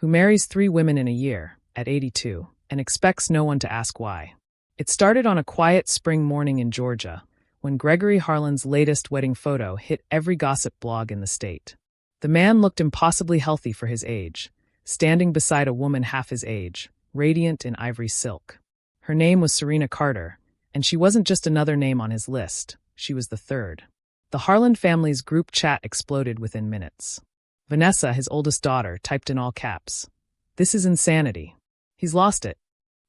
who marries 3 women in a year, at 82, and expects no one to ask why. It started on a quiet spring morning in Georgia, when Gregory Harlan's latest wedding photo hit every gossip blog in the state. The man looked impossibly healthy for his age, standing beside a woman half his age, radiant in ivory silk. Her name was Serena Carter, and she wasn't just another name on his list, she was the third. The Harlan family's group chat exploded within minutes. Vanessa, his oldest daughter, typed in all caps, "This is insanity. He's lost it."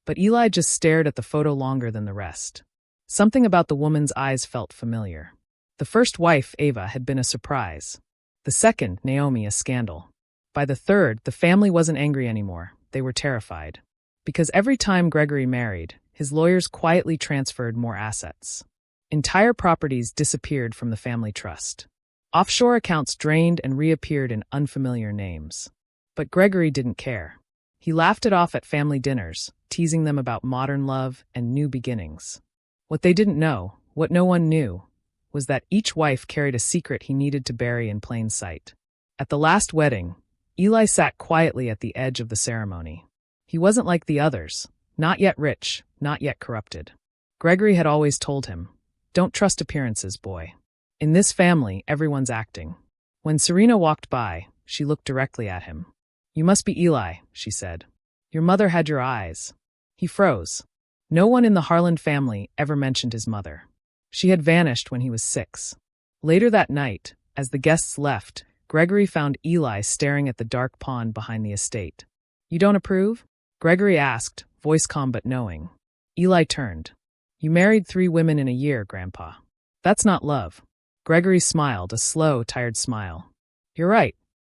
But Eli just stared at the photo longer than the rest. Something about the woman's eyes felt familiar. The first wife, Ava, had been a surprise. The second, Naomi, a scandal. By the third, the family wasn't angry anymore, they were terrified. Because every time Gregory married, his lawyers quietly transferred more assets. Entire properties disappeared from the family trust. Offshore accounts drained and reappeared in unfamiliar names. But Gregory didn't care. He laughed it off at family dinners, teasing them about modern love and new beginnings. What they didn't know, what no one knew, was that each wife carried a secret he needed to bury in plain sight. At the last wedding, Eli sat quietly at the edge of the ceremony. He wasn't like the others, not yet rich, not yet corrupted. Gregory had always told him, "Don't trust appearances, boy. In this family, everyone's acting." When Serena walked by, she looked directly at him. "You must be Eli," she said. "Your mother had your eyes." He froze. No one in the Harlan family ever mentioned his mother. She had vanished when he was 6. Later that night, as the guests left, Gregory found Eli staring at the dark pond behind the estate. "You don't approve?" Gregory asked, voice calm but knowing. Eli turned. "You married 3 women in a year, Grandpa. That's not love." Gregory smiled, a slow, tired smile. "You're right.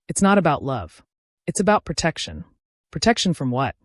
It's not about love. It's about protection." "Protection from what?"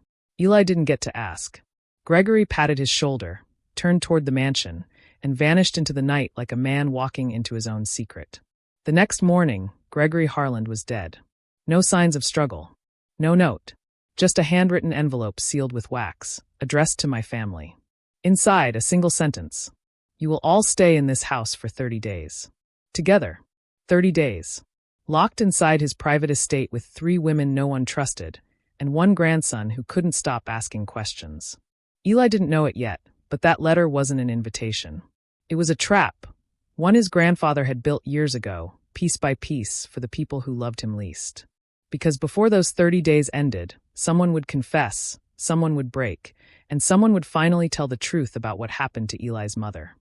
Eli didn't get to ask. Gregory patted his shoulder, turned toward the mansion, and vanished into the night like a man walking into his own secret. The next morning, Gregory Harlan was dead. No signs of struggle. No note. Just a handwritten envelope sealed with wax, addressed to my family. Inside, a single sentence. "You will all stay in this house for 30 days. Together. 30 days. Locked inside his private estate with 3 women no one trusted, and 1 grandson who couldn't stop asking questions. Eli didn't know it yet, but that letter wasn't an invitation. It was a trap, one his grandfather had built years ago, piece by piece, for the people who loved him least. Because before those 30 days ended, someone would confess, someone would break, and someone would finally tell the truth about what happened to Eli's mother.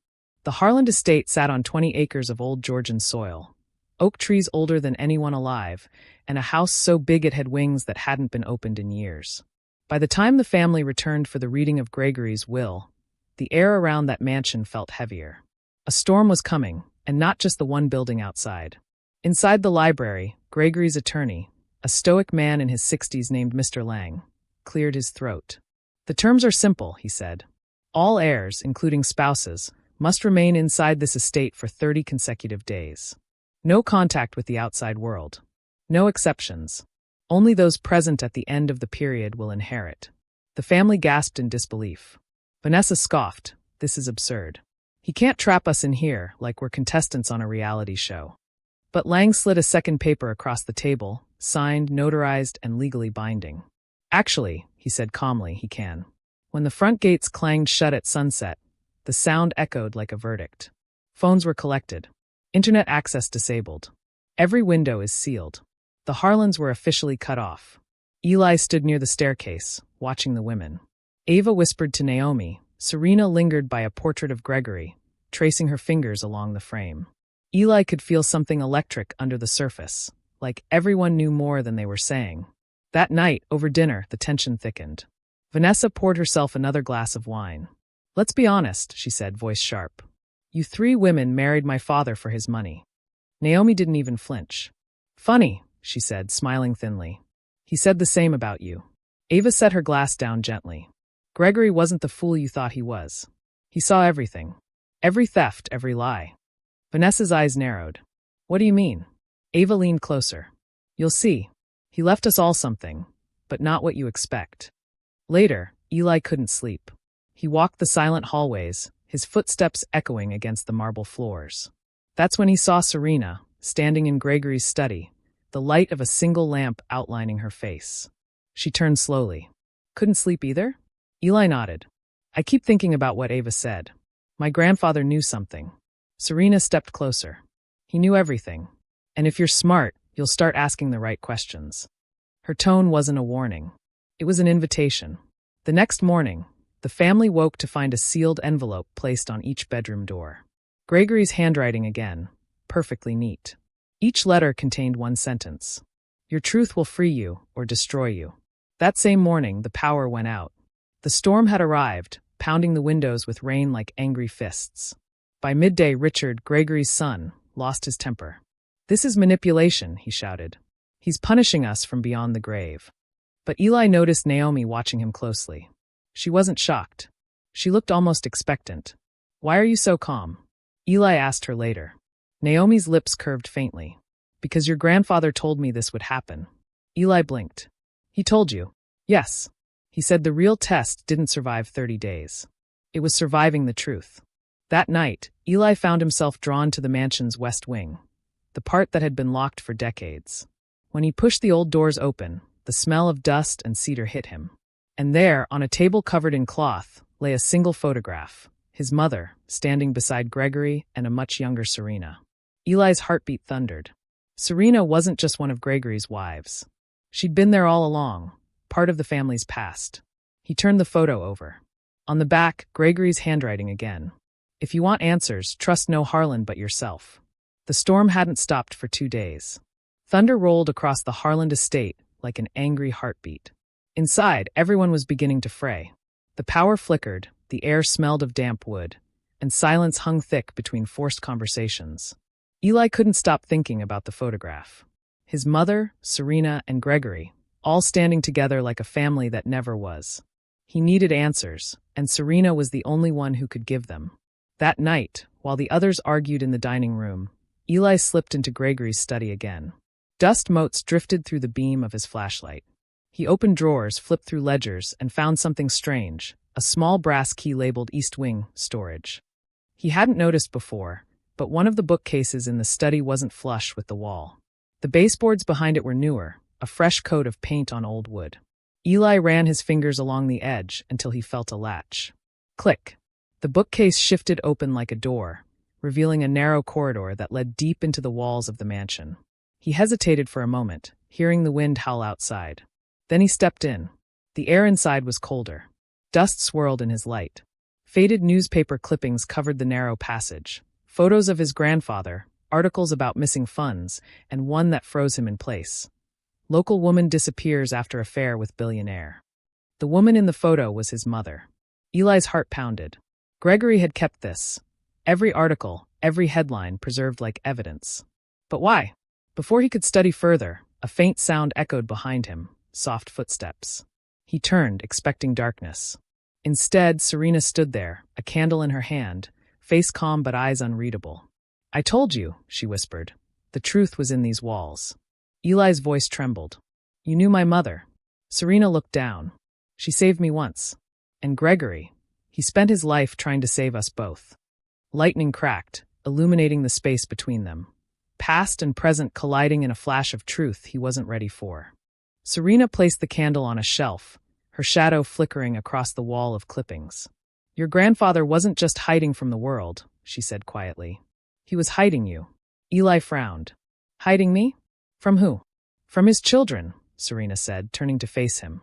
The Harlan estate sat on 20 acres of old Georgian soil, oak trees older than anyone alive, and a house so big it had wings that hadn't been opened in years. By the time the family returned for the reading of Gregory's will, the air around that mansion felt heavier. A storm was coming, and not just the one building outside. Inside the library, Gregory's attorney, a stoic man in his 60s named Mr. Lang, cleared his throat. "The terms are simple," he said. "All heirs, including spouses, must remain inside this estate for 30 consecutive days. No contact with the outside world. No exceptions. Only those present at the end of the period will inherit." The family gasped in disbelief. Vanessa scoffed, "This is absurd. He can't trap us in here like we're contestants on a reality show." But Lang slid a second paper across the table, signed, notarized, and legally binding. "Actually," he said calmly, "he can." When the front gates clanged shut at sunset, the sound echoed like a verdict. Phones were collected. Internet access disabled. Every window is sealed. The Harlans were officially cut off. Eli stood near the staircase, watching the women. Ava whispered to Naomi. Serena lingered by a portrait of Gregory, tracing her fingers along the frame. Eli could feel something electric under the surface, like everyone knew more than they were saying. That night, over dinner, the tension thickened. Vanessa poured herself another glass of wine. "Let's be honest," she said, voice sharp. "You 3 women married my father for his money." Naomi didn't even flinch. "Funny," she said, smiling thinly. "He said the same about you." Ava set her glass down gently. "Gregory wasn't the fool you thought he was. He saw everything. Every theft, every lie." Vanessa's eyes narrowed. "What do you mean?" Ava leaned closer. "You'll see. He left us all something, but not what you expect." Later, Eli couldn't sleep. He walked the silent hallways, his footsteps echoing against the marble floors. That's when he saw Serena, standing in Gregory's study, the light of a single lamp outlining her face. She turned slowly. Couldn't sleep either? Eli nodded. I keep thinking about what Ava said. My grandfather knew something. Serena stepped closer. He knew everything. And if you're smart, you'll start asking the right questions. Her tone wasn't a warning. It was an invitation. The next morning, the family woke to find a sealed envelope placed on each bedroom door. Gregory's handwriting again, perfectly neat. Each letter contained one sentence. Your truth will free you or destroy you. That same morning, the power went out. The storm had arrived, pounding the windows with rain like angry fists. By midday, Richard, Gregory's son, lost his temper. This is manipulation, he shouted. He's punishing us from beyond the grave. But Eli noticed Naomi watching him closely. She wasn't shocked. She looked almost expectant. Why are you so calm? Eli asked her later. Naomi's lips curved faintly. Because your grandfather told me this would happen. Eli blinked. He told you? Yes. He said the real test didn't survive 30 days. It was surviving the truth. That night, Eli found himself drawn to the mansion's west wing, the part that had been locked for decades. When he pushed the old doors open, the smell of dust and cedar hit him. And there, on a table covered in cloth, lay a single photograph, his mother, standing beside Gregory and a much younger Serena. Eli's heartbeat thundered. Serena wasn't just one of Gregory's wives. She'd been there all along, part of the family's past. He turned the photo over. On the back, Gregory's handwriting again. If you want answers, trust no Harlan but yourself. The storm hadn't stopped for 2 days. Thunder rolled across the Harlan estate like an angry heartbeat. Inside, everyone was beginning to fray. The power flickered, the air smelled of damp wood, and silence hung thick between forced conversations. Eli couldn't stop thinking about the photograph. His mother, Serena, and Gregory, all standing together like a family that never was. He needed answers, and Serena was the only one who could give them. That night, while the others argued in the dining room, Eli slipped into Gregory's study again. Dust motes drifted through the beam of his flashlight. He opened drawers, flipped through ledgers, and found something strange, a small brass key labeled East Wing Storage. He hadn't noticed before, but one of the bookcases in the study wasn't flush with the wall. The baseboards behind it were newer, a fresh coat of paint on old wood. Eli ran his fingers along the edge until he felt a latch. Click. The bookcase shifted open like a door, revealing a narrow corridor that led deep into the walls of the mansion. He hesitated for a moment, hearing the wind howl outside. Then he stepped in. The air inside was colder. Dust swirled in his light. Faded newspaper clippings covered the narrow passage. Photos of his grandfather, articles about missing funds, and one that froze him in place. Local woman disappears after affair with billionaire. The woman in the photo was his mother. Eli's heart pounded. Gregory had kept this. Every article, every headline preserved like evidence. But why? Before he could study further, a faint sound echoed behind him, soft footsteps. He turned, expecting darkness. Instead, Serena stood there, a candle in her hand, face calm but eyes unreadable. I told you, she whispered. The truth was in these walls. Eli's voice trembled. You knew my mother. Serena looked down. She saved me once. And Gregory, he spent his life trying to save us both. Lightning cracked, illuminating the space between them. Past and present colliding in a flash of truth he wasn't ready for. Serena placed the candle on a shelf, her shadow flickering across the wall of clippings. Your grandfather wasn't just hiding from the world, she said quietly. He was hiding you. Eli frowned. Hiding me? From who? From his children, Serena said, turning to face him.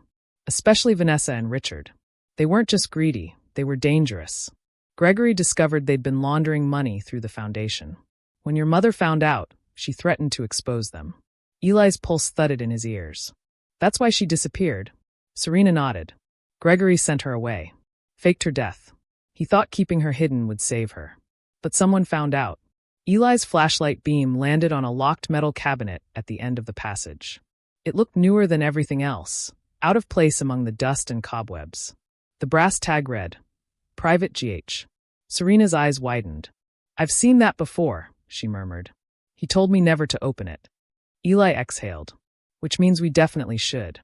Especially Vanessa and Richard. They weren't just greedy, they were dangerous. Gregory discovered they'd been laundering money through the foundation. When your mother found out, she threatened to expose them. Eli's pulse thudded in his ears. That's why she disappeared. Serena nodded. Gregory sent her away. Faked her death. He thought keeping her hidden would save her. But someone found out. Eli's flashlight beam landed on a locked metal cabinet at the end of the passage. It looked newer than everything else, out of place among the dust and cobwebs. The brass tag read, Private GH. Serena's eyes widened. I've seen that before, she murmured. He told me never to open it. Eli exhaled. Which means we definitely should.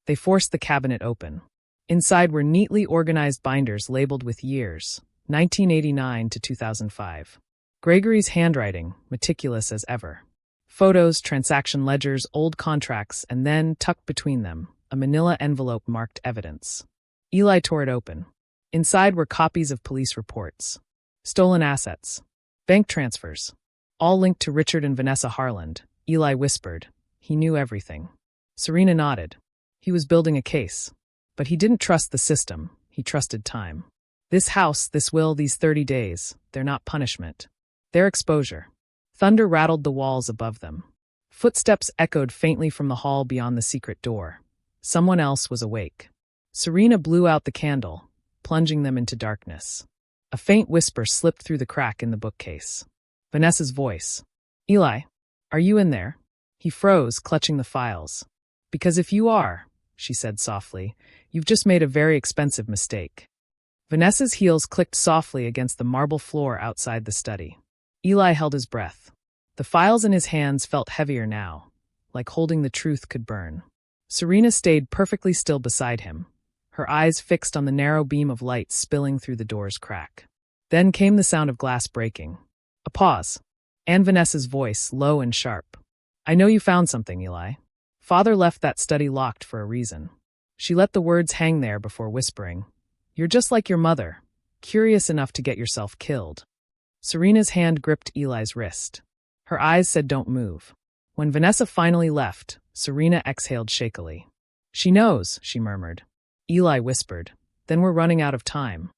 They forced the cabinet open. Inside were neatly organized binders labeled with years, 1989 to 2005. Gregory's handwriting, meticulous as ever. Photos, transaction ledgers, old contracts, and then, tucked between them, a manila envelope marked evidence. Eli tore it open. Inside were copies of police reports, stolen assets, bank transfers, all linked to Richard and Vanessa Harland. Eli whispered. He knew everything. Serena nodded. He was building a case. But he didn't trust the system. He trusted time. This house, this will, these 30 days, they're not punishment. They're exposure. Thunder rattled the walls above them. Footsteps echoed faintly from the hall beyond the secret door. Someone else was awake. Serena blew out the candle, plunging them into darkness. A faint whisper slipped through the crack in the bookcase. Vanessa's voice. Eli, are you in there? He froze, clutching the files. Because if you are, she said softly, you've just made a very expensive mistake. Vanessa's heels clicked softly against the marble floor outside the study. Eli held his breath. The files in his hands felt heavier now, like holding the truth could burn. Serena stayed perfectly still beside him, her eyes fixed on the narrow beam of light spilling through the door's crack. Then came the sound of glass breaking. A pause. And Vanessa's voice, low and sharp. I know you found something, Eli. Father left that study locked for a reason. She let the words hang there before whispering. You're just like your mother, curious enough to get yourself killed. Serena's hand gripped Eli's wrist. Her eyes said don't move. When Vanessa finally left, Serena exhaled shakily. She knows, she murmured. Eli whispered. Then we're running out of time.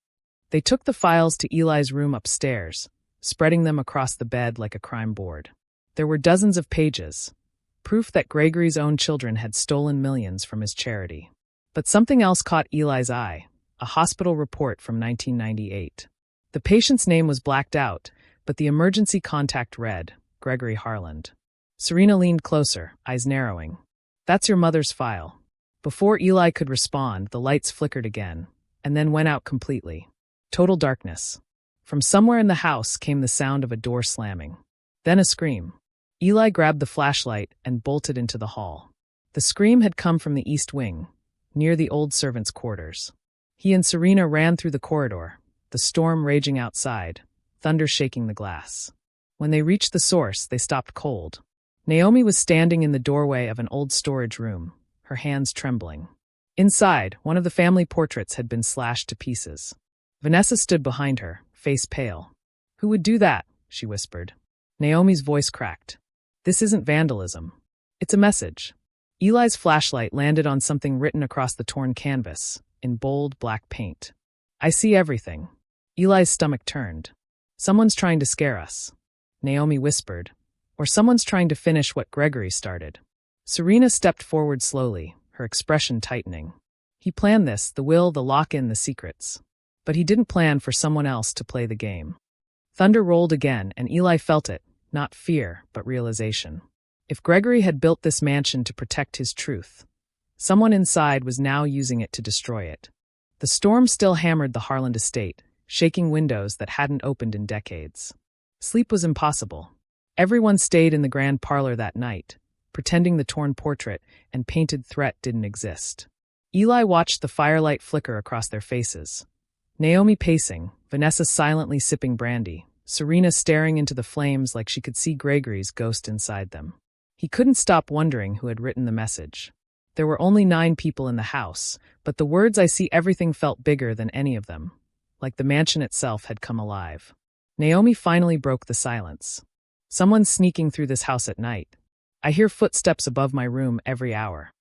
They took the files to Eli's room upstairs, spreading them across the bed like a crime board. There were dozens of pages, proof that Gregory's own children had stolen millions from his charity. But something else caught Eli's eye, a hospital report from 1998. The patient's name was blacked out, but the emergency contact read, Gregory Harland. Serena leaned closer, eyes narrowing. That's your mother's file. Before Eli could respond, the lights flickered again, and then went out completely. Total darkness. From somewhere in the house came the sound of a door slamming. Then a scream. Eli grabbed the flashlight and bolted into the hall. The scream had come from the east wing, near the old servants' quarters. He and Serena ran through the corridor, the storm raging outside, thunder shaking the glass. When they reached the source, they stopped cold. Naomi was standing in the doorway of an old storage room, her hands trembling. Inside, one of the family portraits had been slashed to pieces. Vanessa stood behind her, face pale. Who would do that? She whispered. Naomi's voice cracked. This isn't vandalism. It's a message. Eli's flashlight landed on something written across the torn canvas, in bold black paint. I see everything. Eli's stomach turned. Someone's trying to scare us. Naomi whispered. Or someone's trying to finish what Gregory started. Serena stepped forward slowly, her expression tightening. He planned this, the will, the lock-in, the secrets. But he didn't plan for someone else to play the game. Thunder rolled again, and Eli felt it, not fear, but realization. If Gregory had built this mansion to protect his truth, someone inside was now using it to destroy it. The storm still hammered the Harland estate, shaking windows that hadn't opened in decades. Sleep was impossible. Everyone stayed in the grand parlor that night, pretending the torn portrait and painted threat didn't exist. Eli watched the firelight flicker across their faces. Naomi pacing, Vanessa silently sipping brandy, Serena staring into the flames like she could see Gregory's ghost inside them. He couldn't stop wondering who had written the message. There were only 9 people in the house, but the words I see everything felt bigger than any of them, like the mansion itself had come alive. Naomi finally broke the silence. Someone's sneaking through this house at night. I hear footsteps above my room every hour.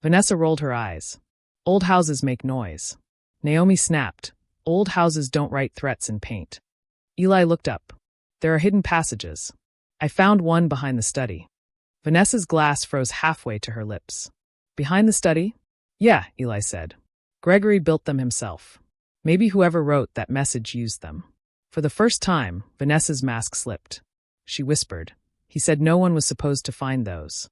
Vanessa rolled her eyes. Old houses make noise. Naomi snapped. Old houses don't write threats in paint. Eli looked up. There are hidden passages. I found one behind the study. Vanessa's glass froze halfway to her lips. Behind the study? Yeah, Eli said. Gregory built them himself. Maybe whoever wrote that message used them. For the first time, Vanessa's mask slipped. She whispered. He said no one was supposed to find those.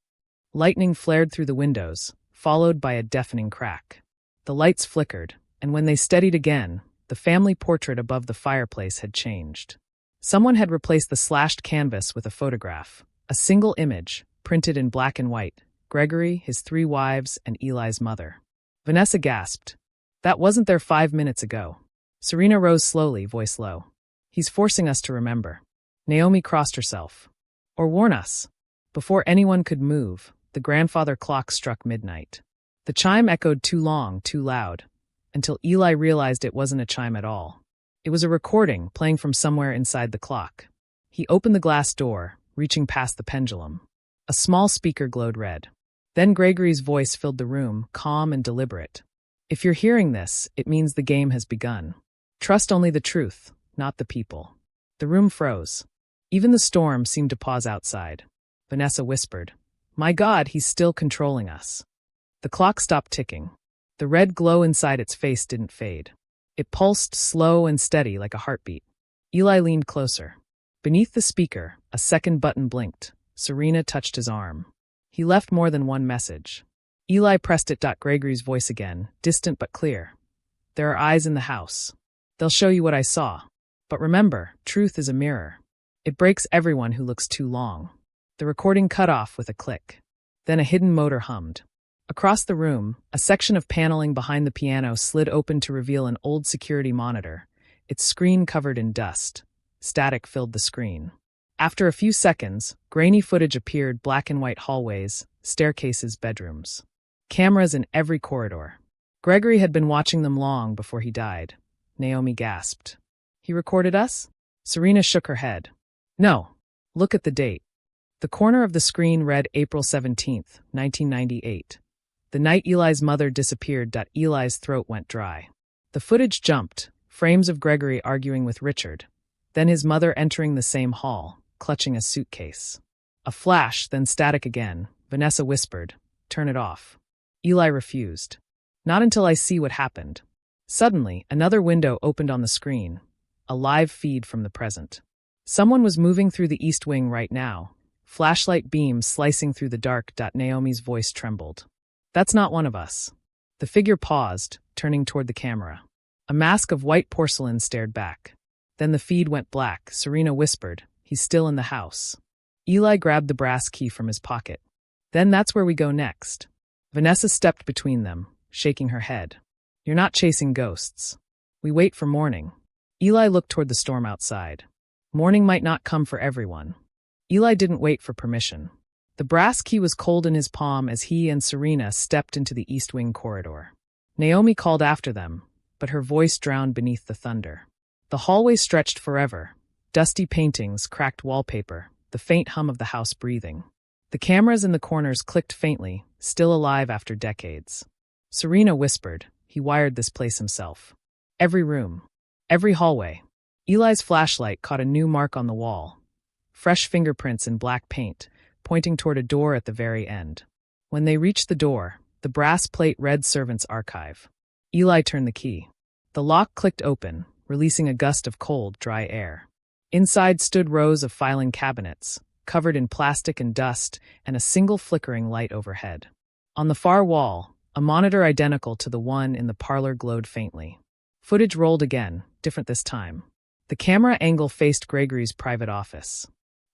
Lightning flared through the windows, followed by a deafening crack. The lights flickered, and when they steadied again, the family portrait above the fireplace had changed. Someone had replaced the slashed canvas with a photograph, a single image, printed in black and white, Gregory, his 3 wives, and Eli's mother. Vanessa gasped. That wasn't there 5 minutes ago. Serena rose slowly, voice low. He's forcing us to remember. Naomi crossed herself. Or warn us. Before anyone could move, the grandfather clock struck midnight. The chime echoed too long, too loud, until Eli realized it wasn't a chime at all. It was a recording playing from somewhere inside the clock. He opened the glass door, reaching past the pendulum. A small speaker glowed red. Then Gregory's voice filled the room, calm and deliberate. If you're hearing this, it means the game has begun. Trust only the truth, not the people. The room froze. Even the storm seemed to pause outside. Vanessa whispered, "My God, he's still controlling us." The clock stopped ticking. The red glow inside its face didn't fade. It pulsed slow and steady like a heartbeat. Eli leaned closer. Beneath the speaker, a second button blinked. Serena touched his arm. He left more than one message. Eli pressed it. Gregory's voice again, distant but clear. "There are eyes in the house. They'll show you what I saw. But remember, truth is a mirror. It breaks everyone who looks too long." The recording cut off with a click. Then a hidden motor hummed. Across the room, a section of paneling behind the piano slid open to reveal an old security monitor, its screen covered in dust. Static filled the screen. After a few seconds, grainy footage appeared: black and white hallways, staircases, bedrooms. Cameras in every corridor. Gregory had been watching them long before he died. Naomi gasped. "He recorded us?" Serena shook her head. "No. Look at the date." The corner of the screen read April 17th, 1998. The night Eli's mother disappeared. Eli's throat went dry. The footage jumped, frames of Gregory arguing with Richard. Then his mother entering the same hall, clutching a suitcase. A flash, then static again. Vanessa whispered, "Turn it off." Eli refused. "Not until I see what happened." Suddenly, another window opened on the screen. A live feed from the present. Someone was moving through the East Wing right now. Flashlight beams slicing through the dark. Naomi's voice trembled. "That's not one of us." The figure paused, turning toward the camera. A mask of white porcelain stared back. Then the feed went black. Serena whispered, "He's still in the house." Eli grabbed the brass key from his pocket. "Then that's where we go next." Vanessa stepped between them, shaking her head. "You're not chasing ghosts. We wait for morning." Eli looked toward the storm outside. Morning might not come for everyone. Eli didn't wait for permission. The brass key was cold in his palm as he and Serena stepped into the East Wing corridor. Naomi called after them, but her voice drowned beneath the thunder. The hallway stretched forever. Dusty paintings, cracked wallpaper, the faint hum of the house breathing. The cameras in the corners clicked faintly, still alive after decades. Serena whispered, "He wired this place himself." Every room. Every hallway. Eli's flashlight caught a new mark on the wall. Fresh fingerprints in black paint, pointing toward a door at the very end. When they reached the door, the brass plate read Servants' Archive. Eli turned the key. The lock clicked open, releasing a gust of cold, dry air. Inside stood rows of filing cabinets, covered in plastic and dust, and a single flickering light overhead. On the far wall, a monitor identical to the one in the parlor glowed faintly. Footage rolled again, different this time. The camera angle faced Gregory's private office.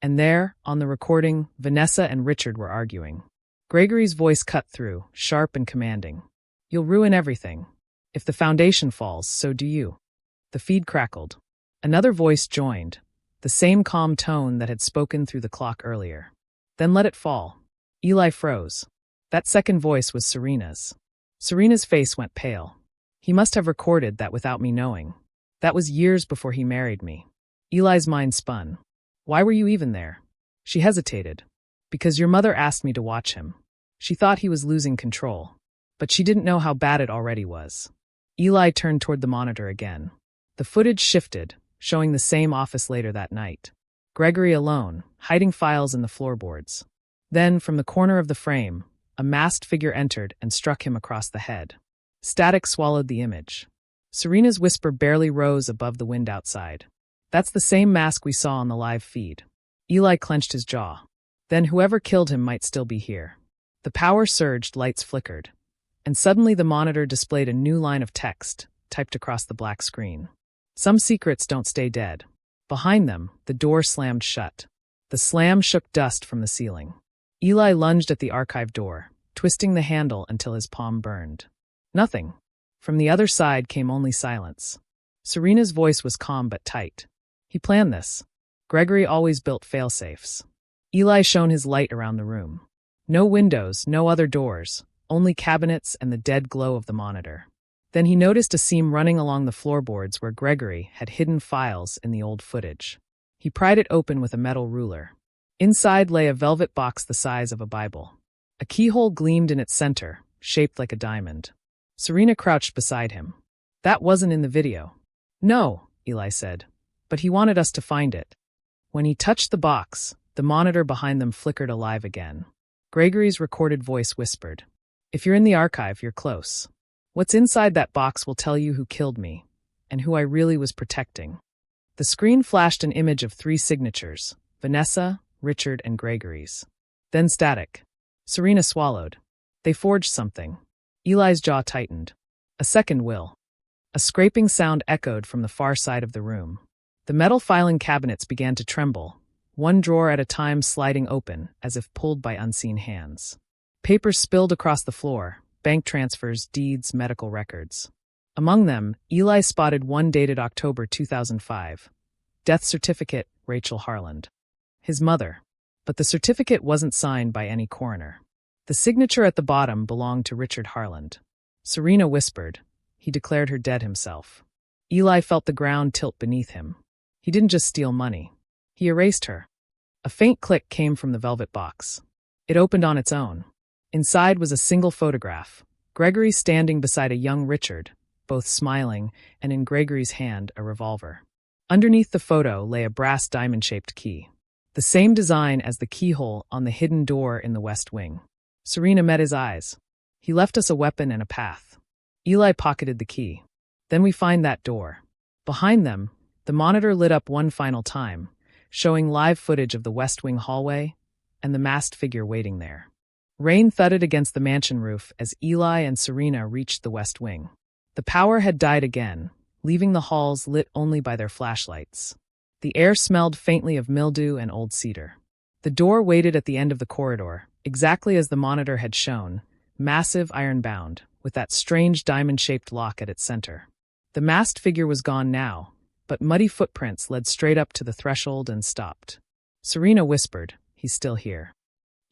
And there, on the recording, Vanessa and Richard were arguing. Gregory's voice cut through, sharp and commanding. "You'll ruin everything. If the foundation falls, so do you." The feed crackled. Another voice joined, the same calm tone that had spoken through the clock earlier. "Then let it fall." Eli froze. That second voice was Serena's. Serena's face went pale. "He must have recorded that without me knowing. That was years before he married me." Eli's mind spun. "Why were you even there?" She hesitated. "Because your mother asked me to watch him. She thought he was losing control. But she didn't know how bad it already was." Eli turned toward the monitor again. The footage shifted, showing the same office later that night. Gregory alone, hiding files in the floorboards. Then, from the corner of the frame, a masked figure entered and struck him across the head. Static swallowed the image. Serena's whisper barely rose above the wind outside. "That's the same mask we saw on the live feed." Eli clenched his jaw. Then whoever killed him might still be here. The power surged, lights flickered. And suddenly the monitor displayed a new line of text, typed across the black screen. "Some secrets don't stay dead." Behind them, the door slammed shut. The slam shook dust from the ceiling. Eli lunged at the archive door, twisting the handle until his palm burned. Nothing. From the other side came only silence. Serena's voice was calm but tight. "He planned this. Gregory always built fail-safes." Eli shone his light around the room. No windows, no other doors, only cabinets and the dead glow of the monitor. Then he noticed a seam running along the floorboards where Gregory had hidden files in the old footage. He pried it open with a metal ruler. Inside lay a velvet box the size of a Bible. A keyhole gleamed in its center, shaped like a diamond. Serena crouched beside him. "That wasn't in the video." "No," Eli said, "but he wanted us to find it." When he touched the box, the monitor behind them flickered alive again. Gregory's recorded voice whispered, "If you're in the archive, you're close. What's inside that box will tell you who killed me, and who I really was protecting." The screen flashed an image of 3 signatures, Vanessa, Richard, and Gregory's. Then static. Serena swallowed. They forged something. Eli's jaw tightened. A second will. A scraping sound echoed from the far side of the room. The metal filing cabinets began to tremble, one drawer at a time sliding open as if pulled by unseen hands. Papers spilled across the floor, bank transfers, deeds, medical records. Among them, Eli spotted one dated October 2005. Death certificate, Rachel Harland. His mother. But the certificate wasn't signed by any coroner. The signature at the bottom belonged to Richard Harland. Serena whispered. He declared her dead himself. Eli felt the ground tilt beneath him. He didn't just steal money. He erased her. A faint click came from the velvet box. It opened on its own. Inside was a single photograph. Gregory standing beside a young Richard, both smiling, and in Gregory's hand a revolver. Underneath the photo lay a brass diamond-shaped key. The same design as the keyhole on the hidden door in the West Wing. Serena met his eyes. "He left us a weapon and a path." Eli pocketed the key. "Then we find that door." Behind them, the monitor lit up one final time, showing live footage of the West Wing hallway and the masked figure waiting there. Rain thudded against the mansion roof as Eli and Serena reached the West Wing. The power had died again, leaving the halls lit only by their flashlights. The air smelled faintly of mildew and old cedar. The door waited at the end of the corridor, exactly as the monitor had shown, massive iron-bound, with that strange diamond-shaped lock at its center. The masked figure was gone now, but muddy footprints led straight up to the threshold and stopped. Serena whispered, "He's still here."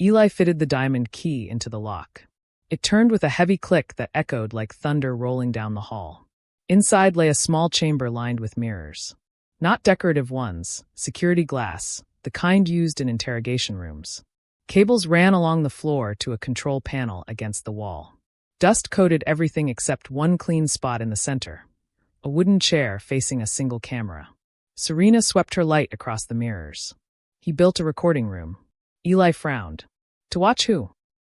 Eli fitted the diamond key into the lock. It turned with a heavy click that echoed like thunder rolling down the hall. Inside lay a small chamber lined with mirrors. Not decorative ones, security glass, the kind used in interrogation rooms. Cables ran along the floor to a control panel against the wall. Dust coated everything except one clean spot in the center, a wooden chair facing a single camera. Serena swept her light across the mirrors. He built a recording room. Eli frowned. To watch who?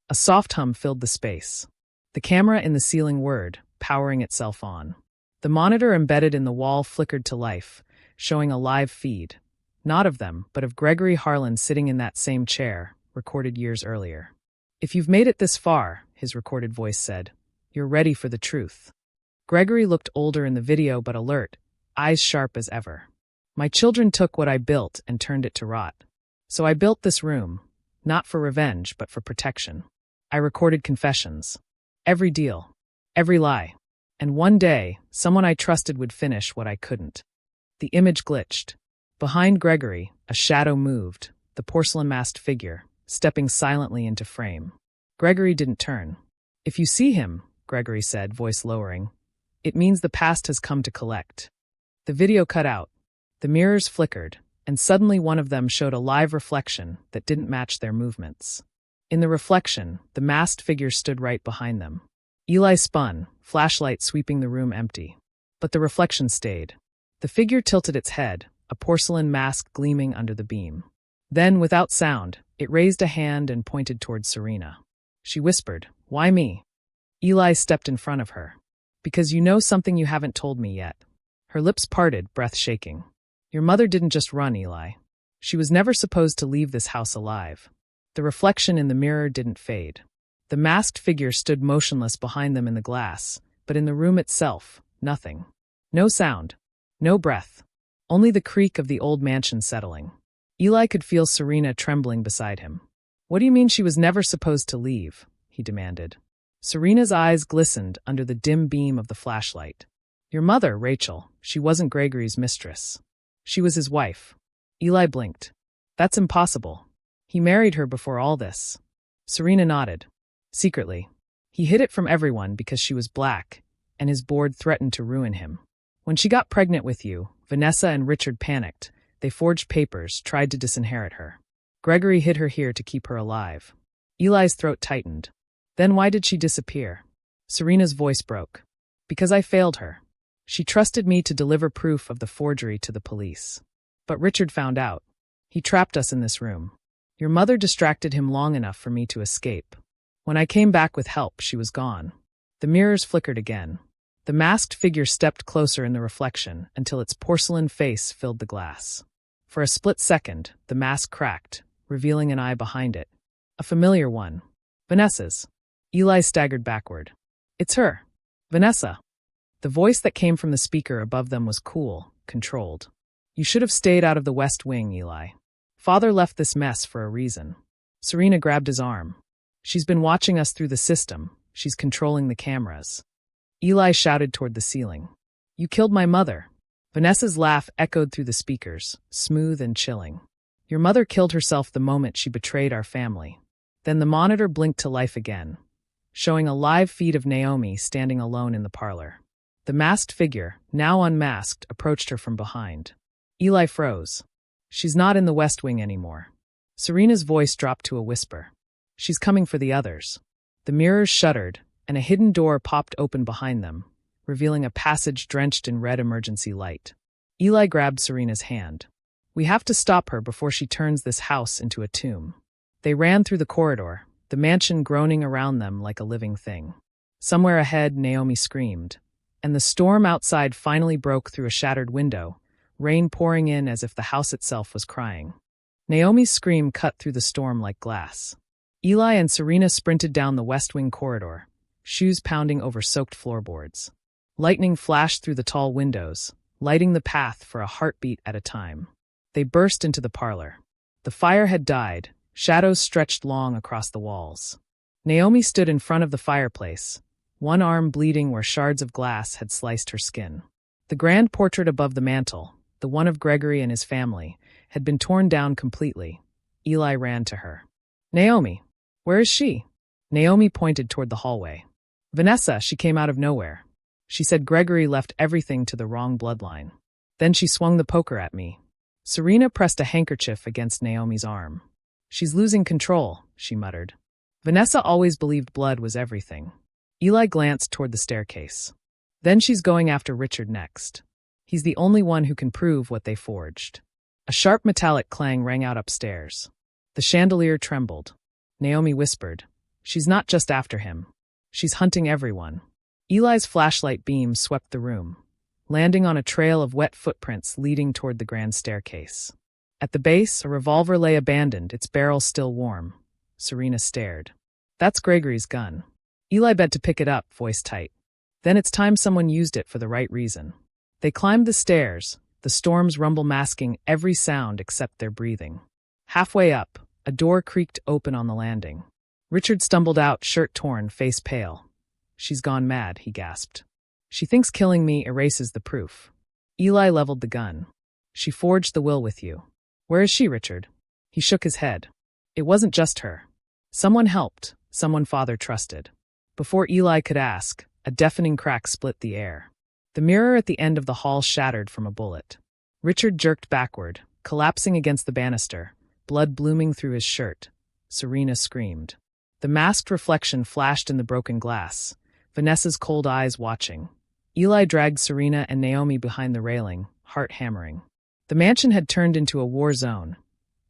A soft hum filled the space. The camera in the ceiling whirred, powering itself on. The monitor embedded in the wall flickered to life, showing a live feed. Not of them, but of Gregory Harlan sitting in that same chair, recorded years earlier. "If you've made it this far," his recorded voice said, "you're ready for the truth." Gregory looked older in the video but alert, eyes sharp as ever. "My children took what I built and turned it to rot. So I built this room, not for revenge but for protection. I recorded confessions. Every deal. Every lie. And one day, someone I trusted would finish what I couldn't." The image glitched. Behind Gregory, a shadow moved, the porcelain-masked figure, stepping silently into frame. Gregory didn't turn. "If you see him," Gregory said, voice lowering, "it means the past has come to collect." The video cut out. The mirrors flickered, and suddenly one of them showed a live reflection that didn't match their movements. In the reflection, the masked figure stood right behind them. Eli spun, flashlight sweeping the room empty. But the reflection stayed. The figure tilted its head, a porcelain mask gleaming under the beam. Then, without sound, it raised a hand and pointed towards Serena. She whispered, "Why me?" Eli stepped in front of her. "Because you know something you haven't told me yet." Her lips parted, breath shaking. "Your mother didn't just run, Eli. She was never supposed to leave this house alive." The reflection in the mirror didn't fade. The masked figure stood motionless behind them in the glass, but in the room itself, nothing. No sound. No breath. Only the creak of the old mansion settling. Eli could feel Serena trembling beside him. "What do you mean she was never supposed to leave?" he demanded. Serena's eyes glistened under the dim beam of the flashlight. "Your mother, Rachel, she wasn't Gregory's mistress. She was his wife." Eli blinked. "That's impossible. He married her before all this." Serena nodded. "Secretly. He hid it from everyone because she was black, and his board threatened to ruin him. When she got pregnant with you, Vanessa and Richard panicked. They forged papers, tried to disinherit her. Gregory hid her here to keep her alive. Eli's throat tightened. Then why did she disappear? Serena's voice broke. Because I failed her. She trusted me to deliver proof of the forgery to the police. But Richard found out. He trapped us in this room. Your mother distracted him long enough for me to escape. When I came back with help, she was gone. The mirrors flickered again. The masked figure stepped closer in the reflection until its porcelain face filled the glass. For a split second, the mask cracked, revealing an eye behind it. A familiar one. Vanessa's. Eli staggered backward. It's her. Vanessa. The voice that came from the speaker above them was cool, controlled. You should have stayed out of the West Wing, Eli. Father left this mess for a reason. Serena grabbed his arm. She's been watching us through the system. She's controlling the cameras. Eli shouted toward the ceiling. You killed my mother. Vanessa's laugh echoed through the speakers, smooth and chilling. Your mother killed herself the moment she betrayed our family. Then the monitor blinked to life again, showing a live feed of Naomi standing alone in the parlor. The masked figure, now unmasked, approached her from behind. Eli froze. She's not in the West Wing anymore. Serena's voice dropped to a whisper. She's coming for the others. The mirrors shuddered, and a hidden door popped open behind them, revealing a passage drenched in red emergency light. Eli grabbed Serena's hand. We have to stop her before she turns this house into a tomb. They ran through the corridor, the mansion groaning around them like a living thing. Somewhere ahead, Naomi screamed, and the storm outside finally broke through a shattered window, rain pouring in as if the house itself was crying. Naomi's scream cut through the storm like glass. Eli and Serena sprinted down the West Wing corridor, shoes pounding over soaked floorboards. Lightning flashed through the tall windows, lighting the path for a heartbeat at a time. They burst into the parlor. The fire had died, shadows stretched long across the walls. Naomi stood in front of the fireplace, one arm bleeding where shards of glass had sliced her skin. The grand portrait above the mantel, the one of Gregory and his family, had been torn down completely. Eli ran to her. Naomi, where is she? Naomi pointed toward the hallway. Vanessa, she came out of nowhere. She said Gregory left everything to the wrong bloodline. Then she swung the poker at me. Serena pressed a handkerchief against Naomi's arm. She's losing control, she muttered. Vanessa always believed blood was everything. Eli glanced toward the staircase. Then she's going after Richard next. He's the only one who can prove what they forged. A sharp metallic clang rang out upstairs. The chandelier trembled. Naomi whispered, She's not just after him. She's hunting everyone. Eli's flashlight beam swept the room, landing on a trail of wet footprints leading toward the grand staircase. At the base, a revolver lay abandoned, its barrel still warm. Serena stared. That's Gregory's gun. Eli bent to pick it up, voice tight. Then it's time someone used it for the right reason. They climbed the stairs, the storm's rumble masking every sound except their breathing. Halfway up, a door creaked open on the landing. Richard stumbled out, shirt torn, face pale. She's gone mad, he gasped. She thinks killing me erases the proof. Eli leveled the gun. She forged the will with you. Where is she, Richard? He shook his head. It wasn't just her. Someone helped, someone Father trusted. Before Eli could ask, a deafening crack split the air. The mirror at the end of the hall shattered from a bullet. Richard jerked backward, collapsing against the banister, blood blooming through his shirt. Serena screamed. The masked reflection flashed in the broken glass, Vanessa's cold eyes watching. Eli dragged Serena and Naomi behind the railing, heart hammering. The mansion had turned into a war zone.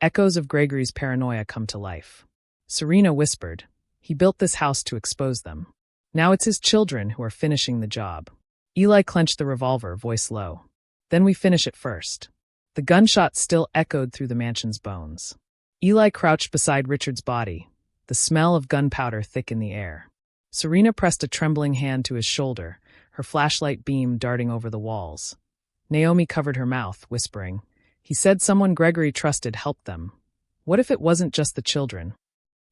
Echoes of Gregory's paranoia come to life. Serena whispered, He built this house to expose them. Now it's his children who are finishing the job. Eli clenched the revolver, voice low. Then we finish it first. The gunshot still echoed through the mansion's bones. Eli crouched beside Richard's body, the smell of gunpowder thick in the air. Serena pressed a trembling hand to his shoulder, her flashlight beam darting over the walls. Naomi covered her mouth, whispering, He said someone Gregory trusted helped them. What if it wasn't just the children?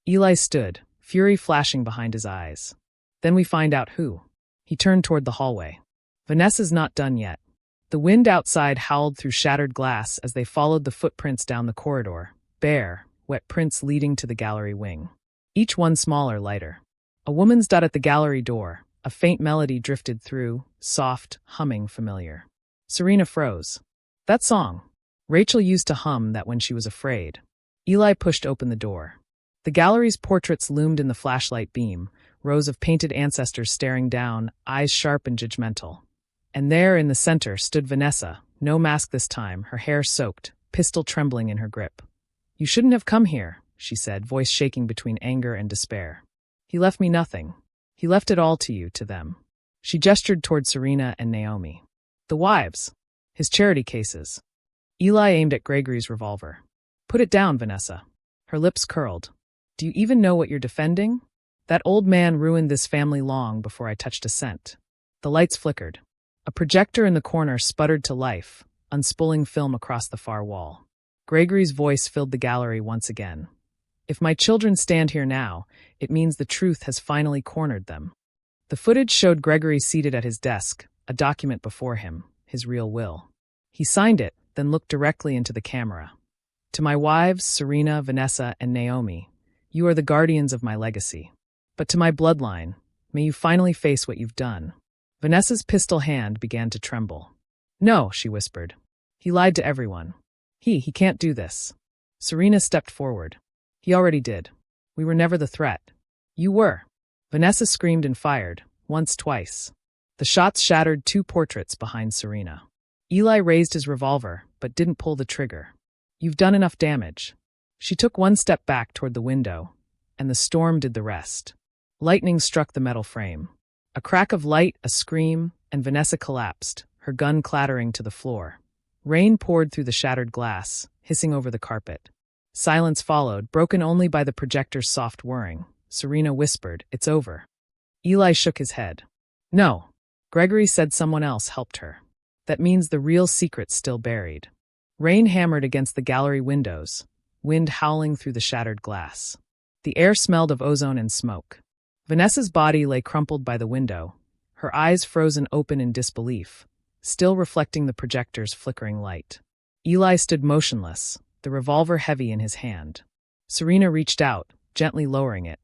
Eli stood, fury flashing behind his eyes. Then we find out who. He turned toward the hallway. Vanessa's not done yet. The wind outside howled through shattered glass as they followed the footprints down the corridor, bare, wet prints leading to the gallery wing. Each one smaller, lighter. A woman's dot at the gallery door. A faint melody drifted through, soft, humming, familiar. Serena froze. That song. Rachel used to hum that when she was afraid. Eli pushed open the door. The gallery's portraits loomed in the flashlight beam, rows of painted ancestors staring down, eyes sharp and judgmental. And there, in the center, stood Vanessa, no mask this time, her hair soaked, pistol trembling in her grip. "You shouldn't have come here," she said, voice shaking between anger and despair. "He left me nothing. He left it all to you, to them." She gestured toward Serena and Naomi. "The wives. His charity cases." Eli aimed at Gregory's revolver. "Put it down, Vanessa." Her lips curled. "Do you even know what you're defending? That old man ruined this family long before I touched a cent." The lights flickered. A projector in the corner sputtered to life, unspooling film across the far wall. Gregory's voice filled the gallery once again. "If my children stand here now, it means the truth has finally cornered them." The footage showed Gregory seated at his desk, a document before him, his real will. He signed it, then looked directly into the camera. "To my wives, Serena, Vanessa, and Naomi, you are the guardians of my legacy. But to my bloodline, may you finally face what you've done." Vanessa's pistol hand began to tremble. "No," she whispered. "He lied to everyone. He can't do this." Serena stepped forward. "He already did. We were never the threat. You were." Vanessa screamed and fired, once, twice. The shots shattered two portraits behind Serena. Eli raised his revolver, but didn't pull the trigger. "You've done enough damage." She took one step back toward the window, and the storm did the rest. Lightning struck the metal frame. A crack of light, a scream, and Vanessa collapsed, her gun clattering to the floor. Rain poured through the shattered glass, hissing over the carpet. Silence followed, broken only by the projector's soft whirring. Serena whispered, "It's over." Eli shook his head. "No." Gregory said someone else helped her. "That means the real secret's still buried." Rain hammered against the gallery windows, wind howling through the shattered glass. The air smelled of ozone and smoke. Vanessa's body lay crumpled by the window, her eyes frozen open in disbelief, still reflecting the projector's flickering light. Eli stood motionless, the revolver heavy in his hand. Serena reached out, gently lowering it.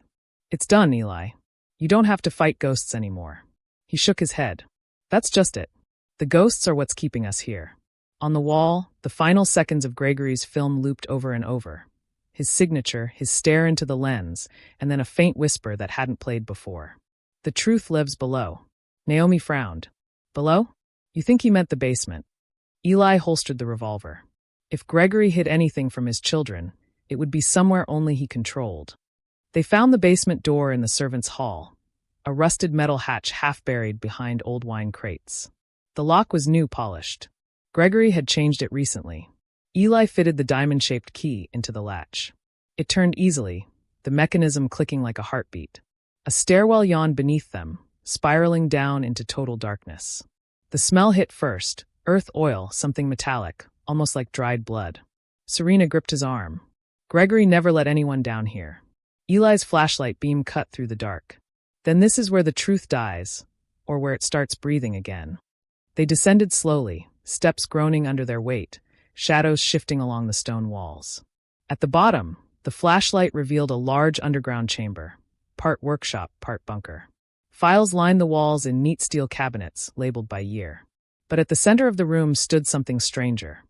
"It's done, Eli. You don't have to fight ghosts anymore." He shook his head. "That's just it. The ghosts are what's keeping us here." On the wall, the final seconds of Gregory's film looped over and over. His signature, his stare into the lens, and then a faint whisper that hadn't played before. "The truth lives below." Naomi frowned. "Below? You think he meant the basement?" Eli holstered the revolver. If Gregory hid anything from his children, it would be somewhere only he controlled. They found the basement door in the servants' hall, a rusted metal hatch half buried behind old wine crates. The lock was new, polished. Gregory had changed it recently. Eli fitted the diamond-shaped key into the latch. It turned easily, the mechanism clicking like a heartbeat. A stairwell yawned beneath them, spiraling down into total darkness. The smell hit first, earth oil, something metallic, almost like dried blood. Serena gripped his arm. Gregory never let anyone down here. Eli's flashlight beam cut through the dark. Then this is where the truth dies, or where it starts breathing again. They descended slowly, steps groaning under their weight, shadows shifting along the stone walls. At the bottom, the flashlight revealed a large underground chamber, part workshop, part bunker. Files lined the walls in neat steel cabinets, labeled by year. But at the center of the room stood something stranger.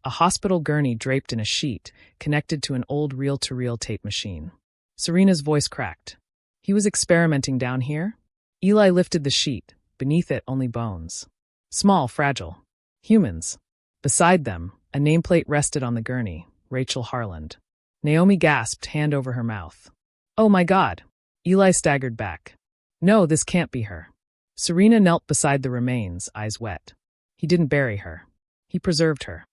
A hospital gurney draped in a sheet, connected to an old reel-to-reel tape machine. Serena's voice cracked. "He was experimenting down here?" Eli lifted the sheet, beneath it only bones. Small, fragile. Humans. Beside them, a nameplate rested on the gurney, Rachel Harland. Naomi gasped, hand over her mouth. "Oh my God!" Eli staggered back. "No, this can't be her." Serena knelt beside the remains, eyes wet. He didn't bury her. He preserved her.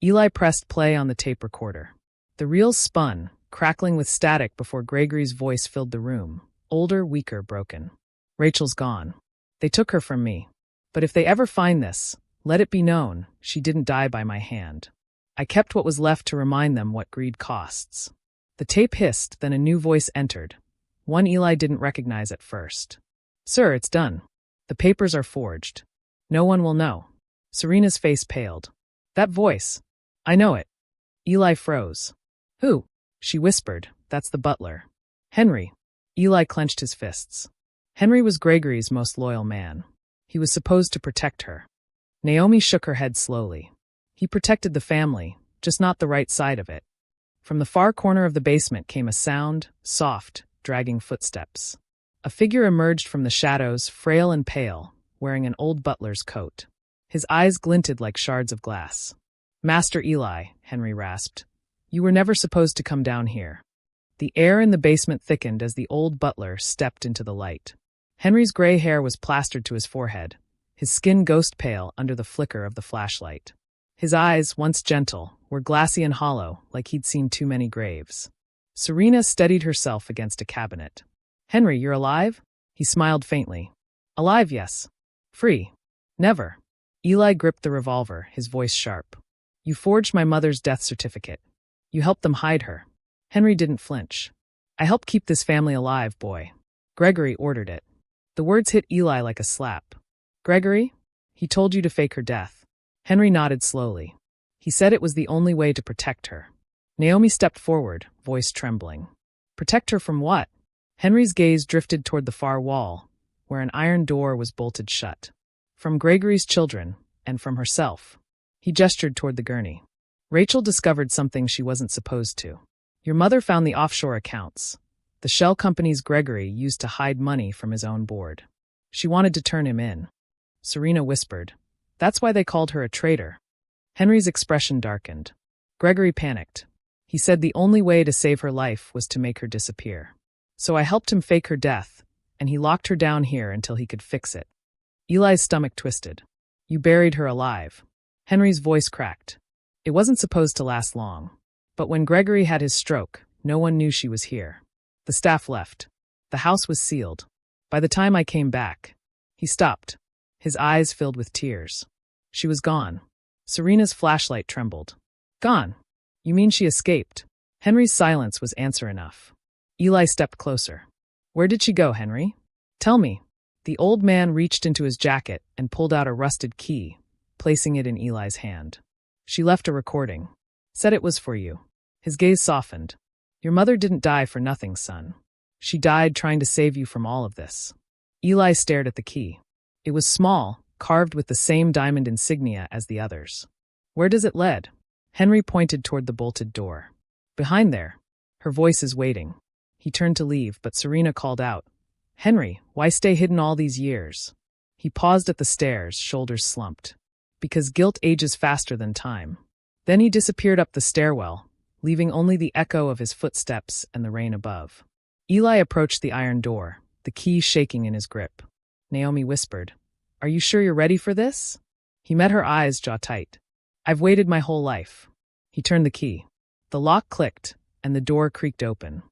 Eli pressed play on the tape recorder. The reels spun, crackling with static before Gregory's voice filled the room, older, weaker, broken. "Rachel's gone. They took her from me. But if they ever find this, let it be known, she didn't die by my hand. I kept what was left to remind them what greed costs." The tape hissed, then a new voice entered, one Eli didn't recognize at first. "Sir, it's done. The papers are forged. No one will know." Serena's face paled. "That voice. I know it." Eli froze. "Who?" She whispered. "That's the butler. Henry." Eli clenched his fists. Henry was Gregory's most loyal man. He was supposed to protect her. Naomi shook her head slowly. He protected the family, just not the right side of it. From the far corner of the basement came a sound, soft, dragging footsteps. A figure emerged from the shadows, frail and pale, wearing an old butler's coat. His eyes glinted like shards of glass. "Master Eli," Henry rasped, "you were never supposed to come down here." The air in the basement thickened as the old butler stepped into the light. Henry's gray hair was plastered to his forehead, his skin ghost pale under the flicker of the flashlight. His eyes, once gentle, were glassy and hollow, like he'd seen too many graves. Serena steadied herself against a cabinet. "Henry, you're alive?" He smiled faintly. "Alive, yes. Free. Never." Eli gripped the revolver, his voice sharp. "You forged my mother's death certificate. You helped them hide her." Henry didn't flinch. "I helped keep this family alive, boy." Gregory ordered it. The words hit Eli like a slap. "Gregory? He told you to fake her death." Henry nodded slowly. "He said it was the only way to protect her." Naomi stepped forward, voice trembling. "Protect her from what?" Henry's gaze drifted toward the far wall, where an iron door was bolted shut. "From Gregory's children, and from herself." He gestured toward the gurney. "Rachel discovered something she wasn't supposed to. Your mother found the offshore accounts, the shell companies Gregory used to hide money from his own board. She wanted to turn him in." Serena whispered, "That's why they called her a traitor." Henry's expression darkened. Gregory panicked. He said the only way to save her life was to make her disappear. "So I helped him fake her death, and he locked her down here until he could fix it." Eli's stomach twisted. "You buried her alive." Henry's voice cracked. "It wasn't supposed to last long. But when Gregory had his stroke, no one knew she was here. The staff left. The house was sealed. By the time I came back..." He stopped. His eyes filled with tears. "She was gone." Serena's flashlight trembled. "Gone? You mean she escaped?" Henry's silence was answer enough. Eli stepped closer. "Where did she go, Henry? Tell me." The old man reached into his jacket and pulled out a rusted key, placing it in Eli's hand. "She left a recording. Said it was for you." His gaze softened. "Your mother didn't die for nothing, son. She died trying to save you from all of this." Eli stared at the key. It was small, carved with the same diamond insignia as the others. "Where does it lead?" Henry pointed toward the bolted door. "Behind there. Her voice is waiting." He turned to leave, but Serena called out, "Henry, why stay hidden all these years?" He paused at the stairs, shoulders slumped. "Because guilt ages faster than time." Then he disappeared up the stairwell, leaving only the echo of his footsteps and the rain above. Eli approached the iron door, the key shaking in his grip. Naomi whispered, "Are you sure you're ready for this?" He met her eyes, jaw tight. "I've waited my whole life." He turned the key. The lock clicked, and the door creaked open.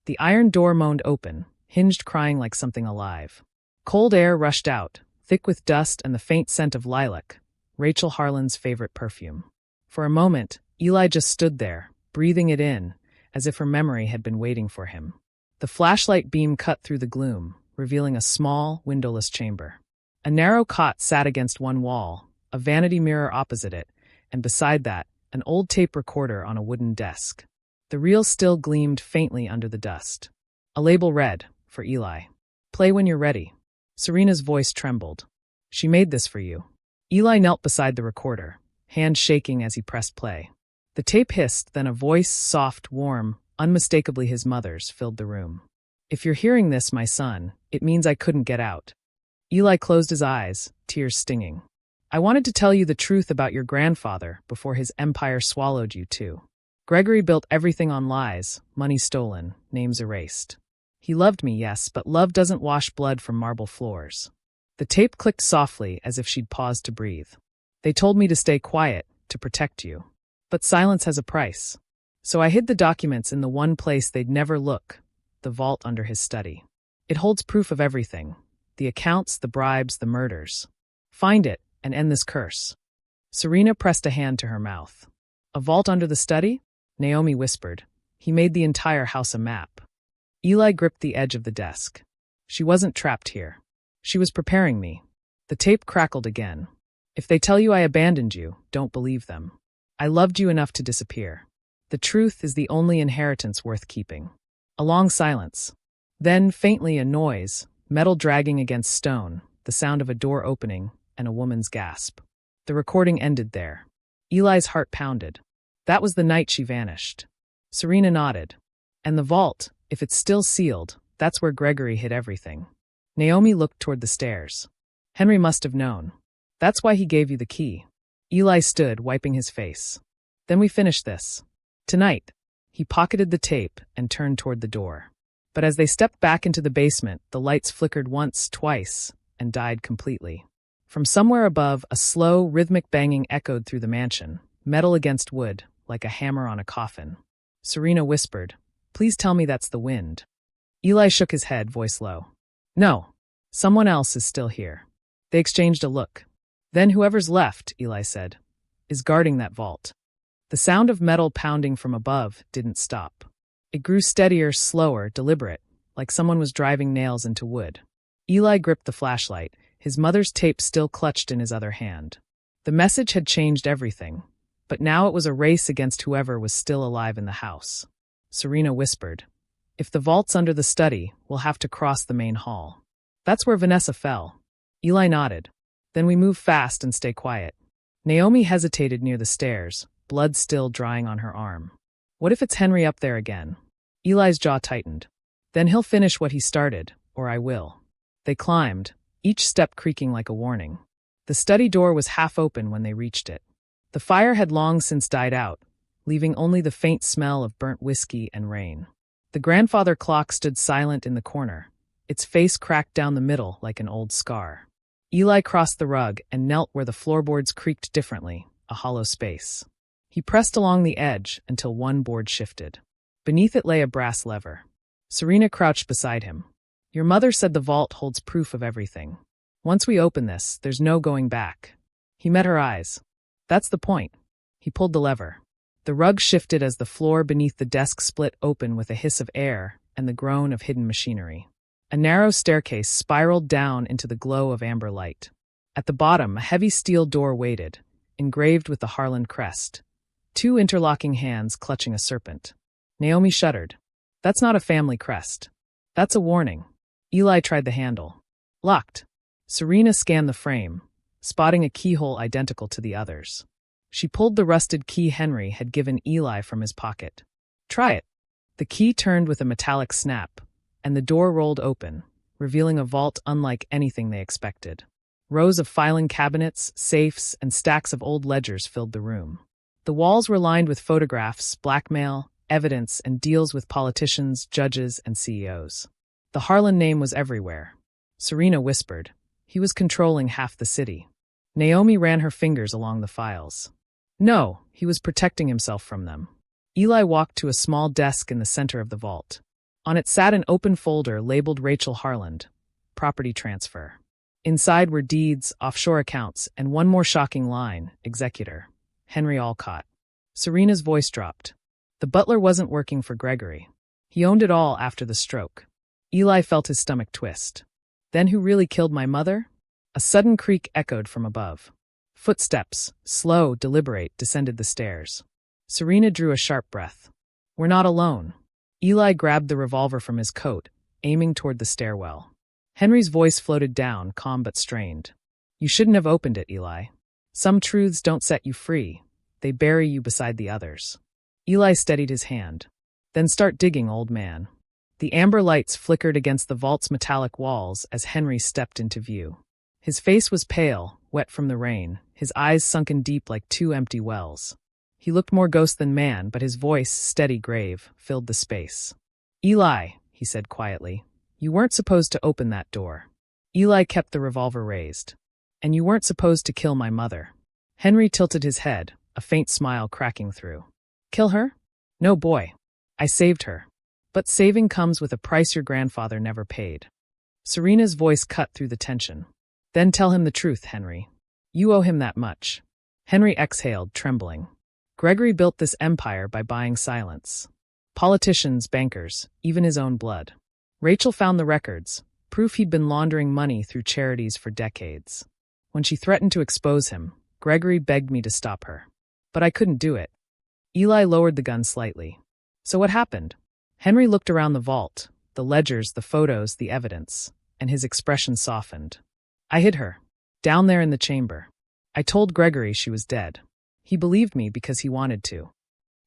The iron door moaned open, hinged crying like something alive. Cold air rushed out, thick with dust and the faint scent of lilac, Rachel Harlan's favorite perfume. For a moment, Eli just stood there, breathing it in, as if her memory had been waiting for him. The flashlight beam cut through the gloom, revealing a small, windowless chamber. A narrow cot sat against one wall, a vanity mirror opposite it, and beside that, an old tape recorder on a wooden desk. The reel still gleamed faintly under the dust. A label read, for Eli. "Play when you're ready." Serena's voice trembled. "She made this for you." Eli knelt beside the recorder, hand shaking as he pressed play. The tape hissed, then a voice, soft, warm, unmistakably his mother's, filled the room. "If you're hearing this, my son, it means I couldn't get out." Eli closed his eyes, tears stinging. "I wanted to tell you the truth about your grandfather before his empire swallowed you too. Gregory built everything on lies, money stolen, names erased. He loved me, yes, but love doesn't wash blood from marble floors." The tape clicked softly as if she'd paused to breathe. "They told me to stay quiet, to protect you. But silence has a price. So I hid the documents in the one place they'd never look, the vault under his study. It holds proof of everything, the accounts, the bribes, the murders. Find it and end this curse." Serena pressed a hand to her mouth. "A vault under the study?" Naomi whispered. "He made the entire house a map." Eli gripped the edge of the desk. "She wasn't trapped here. She was preparing me." The tape crackled again. "If they tell you I abandoned you, don't believe them. I loved you enough to disappear. The truth is the only inheritance worth keeping." A long silence. Then, faintly, a noise, metal dragging against stone, the sound of a door opening, and a woman's gasp. The recording ended there. Eli's heart pounded. That was the night she vanished. Serena nodded. And the vault, if it's still sealed, that's where Gregory hid everything. Naomi looked toward the stairs. Henry must have known. That's why he gave you the key. Eli stood, wiping his face. Then we finish this. Tonight. He pocketed the tape and turned toward the door. But as they stepped back into the basement, the lights flickered once, twice, and died completely. From somewhere above, a slow, rhythmic banging echoed through the mansion, metal against wood, like a hammer on a coffin. Serena whispered, "Please tell me that's the wind." Eli shook his head, voice low. "No. Someone else is still here." They exchanged a look. "Then whoever's left," Eli said, "is guarding that vault." The sound of metal pounding from above didn't stop. It grew steadier, slower, deliberate, like someone was driving nails into wood. Eli gripped the flashlight, his mother's tape still clutched in his other hand. The message had changed everything, but now it was a race against whoever was still alive in the house. Serena whispered, "If the vault's under the study, we'll have to cross the main hall. That's where Vanessa fell." Eli nodded. "Then we move fast and stay quiet." Naomi hesitated near the stairs, blood still drying on her arm. What if it's Henry up there again? Eli's jaw tightened. Then he'll finish what he started, or I will. They climbed, each step creaking like a warning. The study door was half open when they reached it. The fire had long since died out, leaving only the faint smell of burnt whiskey and rain. The grandfather clock stood silent in the corner, its face cracked down the middle like an old scar. Eli crossed the rug and knelt where the floorboards creaked differently, a hollow space. He pressed along the edge until one board shifted. Beneath it lay a brass lever. Serena crouched beside him. "Your mother said the vault holds proof of everything. Once we open this, there's no going back." He met her eyes. "That's the point." He pulled the lever. The rug shifted as the floor beneath the desk split open with a hiss of air and the groan of hidden machinery. A narrow staircase spiraled down into the glow of amber light. At the bottom, a heavy steel door waited, engraved with the Harlan crest. Two interlocking hands clutching a serpent. Naomi shuddered. "That's not a family crest. That's a warning." Eli tried the handle. Locked. Serena scanned the frame, spotting a keyhole identical to the others. She pulled the rusted key Henry had given Eli from his pocket. "Try it." The key turned with a metallic snap, and the door rolled open, revealing a vault unlike anything they expected. Rows of filing cabinets, safes, and stacks of old ledgers filled the room. The walls were lined with photographs, blackmail, evidence, and deals with politicians, judges, and CEOs. The Harlan name was everywhere. Serena whispered. He was controlling half the city. Naomi ran her fingers along the files. No, he was protecting himself from them. Eli walked to a small desk in the center of the vault. On it sat an open folder labeled Rachel Harlan, property transfer. Inside were deeds, offshore accounts, and one more shocking line, executor, Henry Alcott. Serena's voice dropped. The butler wasn't working for Gregory. He owned it all after the stroke. Eli felt his stomach twist. Then who really killed my mother? A sudden creak echoed from above. Footsteps, slow, deliberate, descended the stairs. Serena drew a sharp breath. We're not alone. Eli grabbed the revolver from his coat, aiming toward the stairwell. Henry's voice floated down, calm but strained. You shouldn't have opened it, Eli. Some truths don't set you free. They bury you beside the others. Eli steadied his hand. Then start digging, old man. The amber lights flickered against the vault's metallic walls as Henry stepped into view. His face was pale, wet from the rain, his eyes sunken deep like two empty wells. He looked more ghost than man, but his voice, steady, grave, filled the space. Eli, he said quietly, you weren't supposed to open that door. Eli kept the revolver raised. And you weren't supposed to kill my mother. Henry tilted his head, a faint smile cracking through. Kill her? No, boy. I saved her. But saving comes with a price your grandfather never paid. Serena's voice cut through the tension. Then tell him the truth, Henry. You owe him that much. Henry exhaled, trembling. Gregory built this empire by buying silence. Politicians, bankers, even his own blood. Rachel found the records, proof he'd been laundering money through charities for decades. When she threatened to expose him, Gregory begged me to stop her. But I couldn't do it. Eli lowered the gun slightly. So what happened? Henry looked around the vault, the ledgers, the photos, the evidence, and his expression softened. I hid her. Down there in the chamber. I told Gregory she was dead. He believed me because he wanted to.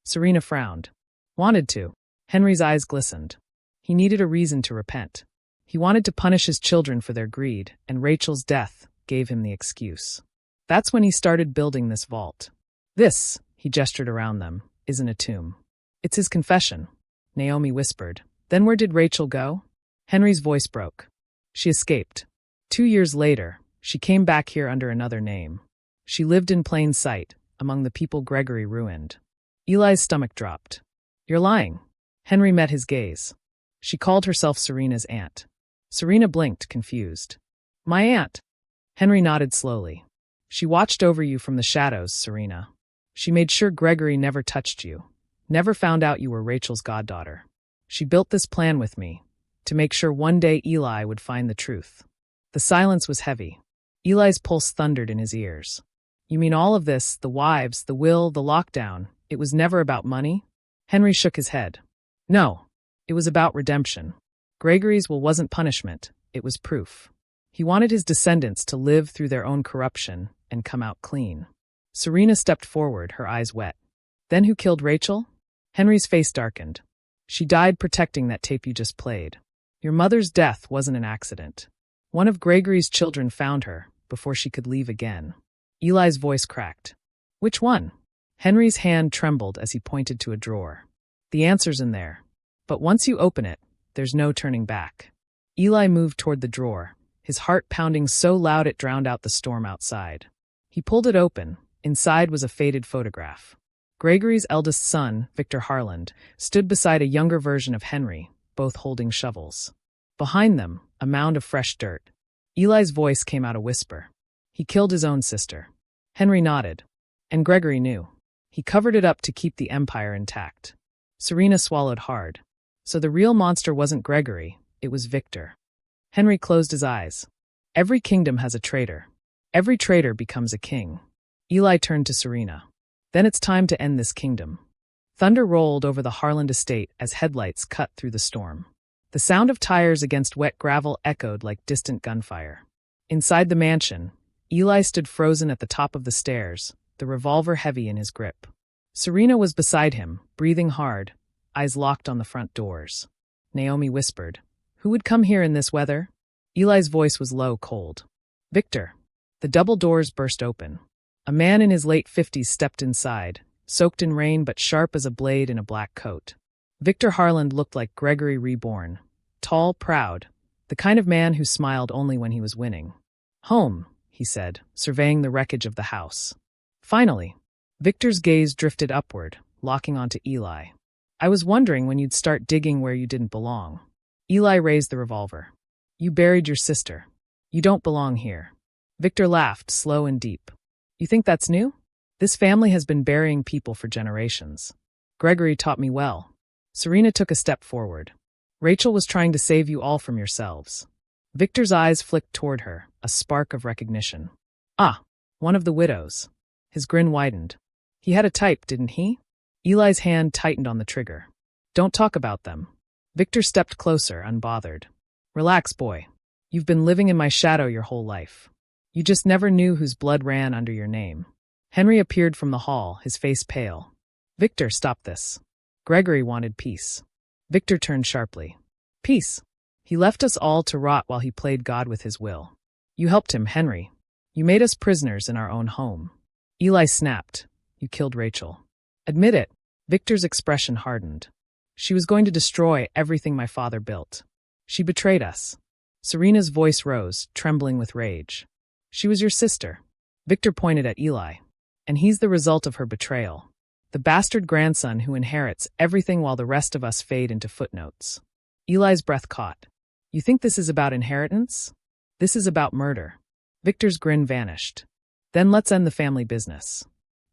Serena frowned. Wanted to. Henry's eyes glistened. He needed a reason to repent. He wanted to punish his children for their greed, and Rachel's death gave him the excuse. That's when he started building this vault. This, he gestured around them, isn't a tomb. It's his confession, Naomi whispered. Then where did Rachel go? Henry's voice broke. She escaped. 2 years later, she came back here under another name. She lived in plain sight, among the people Gregory ruined. Eli's stomach dropped. You're lying. Henry met his gaze. She called herself Serena's aunt. Serena blinked, confused. My aunt. Henry nodded slowly. She watched over you from the shadows, Serena. She made sure Gregory never touched you, never found out you were Rachel's goddaughter. She built this plan with me, to make sure one day Eli would find the truth. The silence was heavy. Eli's pulse thundered in his ears. You mean all of this, the wives, the will, the lockdown, it was never about money? Henry shook his head. No, it was about redemption. Gregory's will wasn't punishment, it was proof. He wanted his descendants to live through their own corruption and come out clean. Serena stepped forward, her eyes wet. Then who killed Rachel? Henry's face darkened. She died protecting that tape you just played. Your mother's death wasn't an accident. One of Gregory's children found her before she could leave again. Eli's voice cracked. Which one? Henry's hand trembled as he pointed to a drawer. The answer's in there. But once you open it, there's no turning back. Eli moved toward the drawer, his heart pounding so loud it drowned out the storm outside. He pulled it open. Inside was a faded photograph. Gregory's eldest son, Victor Harland, stood beside a younger version of Henry, both holding shovels. Behind them, a mound of fresh dirt. Eli's voice came out a whisper. He killed his own sister. Henry nodded. And Gregory knew. He covered it up to keep the empire intact. Serena swallowed hard. So the real monster wasn't Gregory, it was Victor. Henry closed his eyes. Every kingdom has a traitor. Every traitor becomes a king. Eli turned to Serena. Then it's time to end this kingdom. Thunder rolled over the Harland estate as headlights cut through the storm. The sound of tires against wet gravel echoed like distant gunfire. Inside the mansion, Eli stood frozen at the top of the stairs, the revolver heavy in his grip. Serena was beside him, breathing hard, eyes locked on the front doors. Naomi whispered, Who would come here in this weather? Eli's voice was low, cold. Victor. The double doors burst open. A man in his late 50s stepped inside, soaked in rain but sharp as a blade in a black coat. Victor Harland looked like Gregory reborn. Tall, proud, the kind of man who smiled only when he was winning. Home, he said, surveying the wreckage of the house. Finally, Victor's gaze drifted upward, locking onto Eli. I was wondering when you'd start digging where you didn't belong. Eli raised the revolver. You buried your sister. You don't belong here. Victor laughed, slow and deep. You think that's new? This family has been burying people for generations. Gregory taught me well. Serena took a step forward. Rachel was trying to save you all from yourselves. Victor's eyes flicked toward her, a spark of recognition. Ah, one of the widows. His grin widened. He had a type, didn't he? Eli's hand tightened on the trigger. Don't talk about them. Victor stepped closer, unbothered. Relax, boy. You've been living in my shadow your whole life. You just never knew whose blood ran under your name. Henry appeared from the hall, his face pale. Victor, stop this. Gregory wanted peace. Victor turned sharply. Peace. He left us all to rot while he played God with his will. You helped him, Henry. You made us prisoners in our own home. Eli snapped. You killed Rachel. Admit it. Victor's expression hardened. She was going to destroy everything my father built. She betrayed us. Serena's voice rose, trembling with rage. She was your sister. Victor pointed at Eli. And he's the result of her betrayal. The bastard grandson who inherits everything while the rest of us fade into footnotes. Eli's breath caught. You think this is about inheritance? This is about murder. Victor's grin vanished. Then let's end the family business.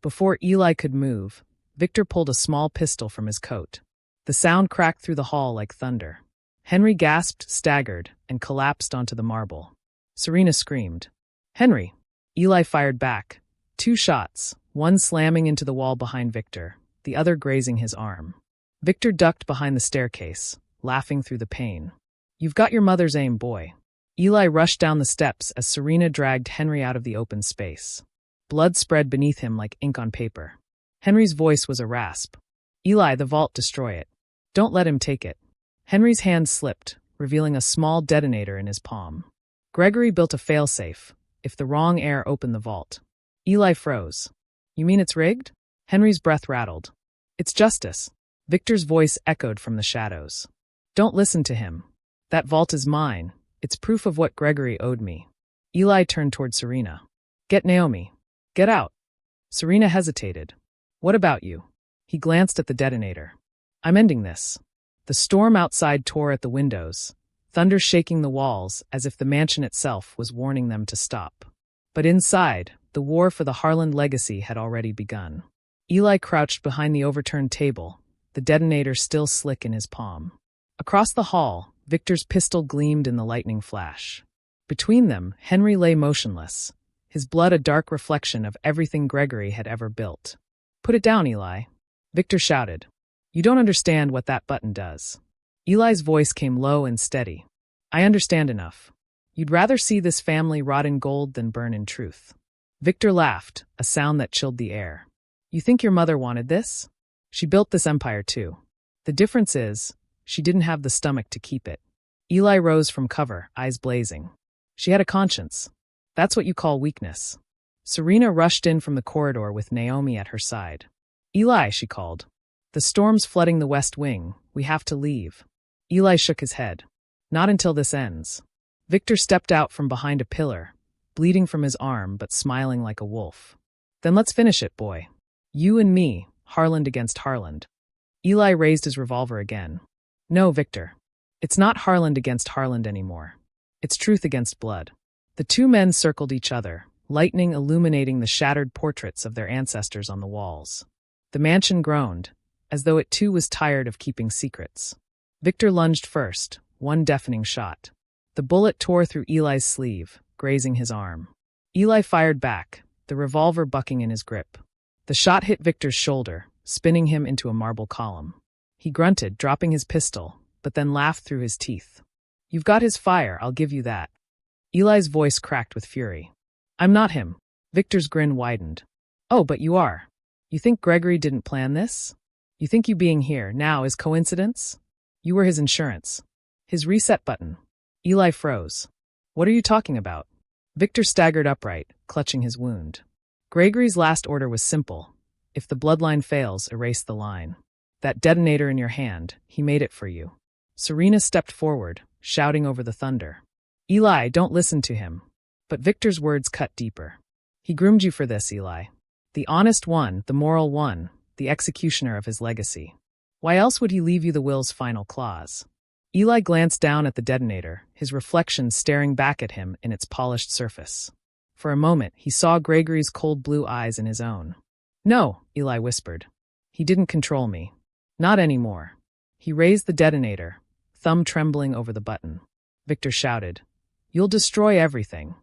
Before Eli could move, Victor pulled a small pistol from his coat. The sound cracked through the hall like thunder. Henry gasped, staggered, and collapsed onto the marble. Serena screamed. Henry! Eli fired back. 2 shots, one slamming into the wall behind Victor, the other grazing his arm. Victor ducked behind the staircase, laughing through the pain. "You've got your mother's aim, boy." Eli rushed down the steps as Serena dragged Henry out of the open space. Blood spread beneath him like ink on paper. Henry's voice was a rasp. "Eli, the vault, destroy it. Don't let him take it." Henry's hand slipped, revealing a small detonator in his palm. Gregory built a failsafe, if the wrong heir opened the vault. Eli froze. "You mean it's rigged?" Henry's breath rattled. "It's justice." Victor's voice echoed from the shadows. "Don't listen to him. That vault is mine. It's proof of what Gregory owed me." Eli turned toward Serena. "Get Naomi. Get out." Serena hesitated. "What about you?" He glanced at the detonator. "I'm ending this." The storm outside tore at the windows, thunder shaking the walls as if the mansion itself was warning them to stop. But inside, the war for the Harland legacy had already begun. Eli crouched behind the overturned table, the detonator still slick in his palm. Across the hall, Victor's pistol gleamed in the lightning flash. Between them, Henry lay motionless, his blood a dark reflection of everything Gregory had ever built. "Put it down, Eli," Victor shouted. "You don't understand what that button does." Eli's voice came low and steady. "I understand enough. You'd rather see this family rot in gold than burn in truth." Victor laughed, a sound that chilled the air. "You think your mother wanted this? She built this empire too. The difference is, she didn't have the stomach to keep it." Eli rose from cover, eyes blazing. "She had a conscience. That's what you call weakness." Serena rushed in from the corridor with Naomi at her side. "Eli," she called. "The storm's flooding the west wing. We have to leave." Eli shook his head. "Not until this ends." Victor stepped out from behind a pillar, bleeding from his arm but smiling like a wolf. "Then let's finish it, boy. You and me, Harland against Harland." Eli raised his revolver again. "No, Victor. It's not Harland against Harland anymore. It's truth against blood." The two men circled each other, lightning illuminating the shattered portraits of their ancestors on the walls. The mansion groaned, as though it too was tired of keeping secrets. Victor lunged first, one deafening shot. The bullet tore through Eli's sleeve, grazing his arm. Eli fired back, the revolver bucking in his grip. The shot hit Victor's shoulder, spinning him into a marble column. He grunted, dropping his pistol, but then laughed through his teeth. "You've got his fire, I'll give you that." Eli's voice cracked with fury. "I'm not him." Victor's grin widened. "Oh, but you are. You think Gregory didn't plan this? You think you being here now is coincidence? You were his insurance. His reset button." Eli froze. "What are you talking about?" Victor staggered upright, clutching his wound. "Gregory's last order was simple. If the bloodline fails, erase the line. That detonator in your hand, he made it for you." Serena stepped forward, shouting over the thunder. "Eli, don't listen to him." But Victor's words cut deeper. "He groomed you for this, Eli. The honest one, the moral one, the executioner of his legacy. Why else would he leave you the will's final clause?" Eli glanced down at the detonator, his reflection staring back at him in its polished surface. For a moment, he saw Gregory's cold blue eyes in his own. "No," Eli whispered. "He didn't control me. Not anymore." He raised the detonator, thumb trembling over the button. Victor shouted, "You'll destroy everything."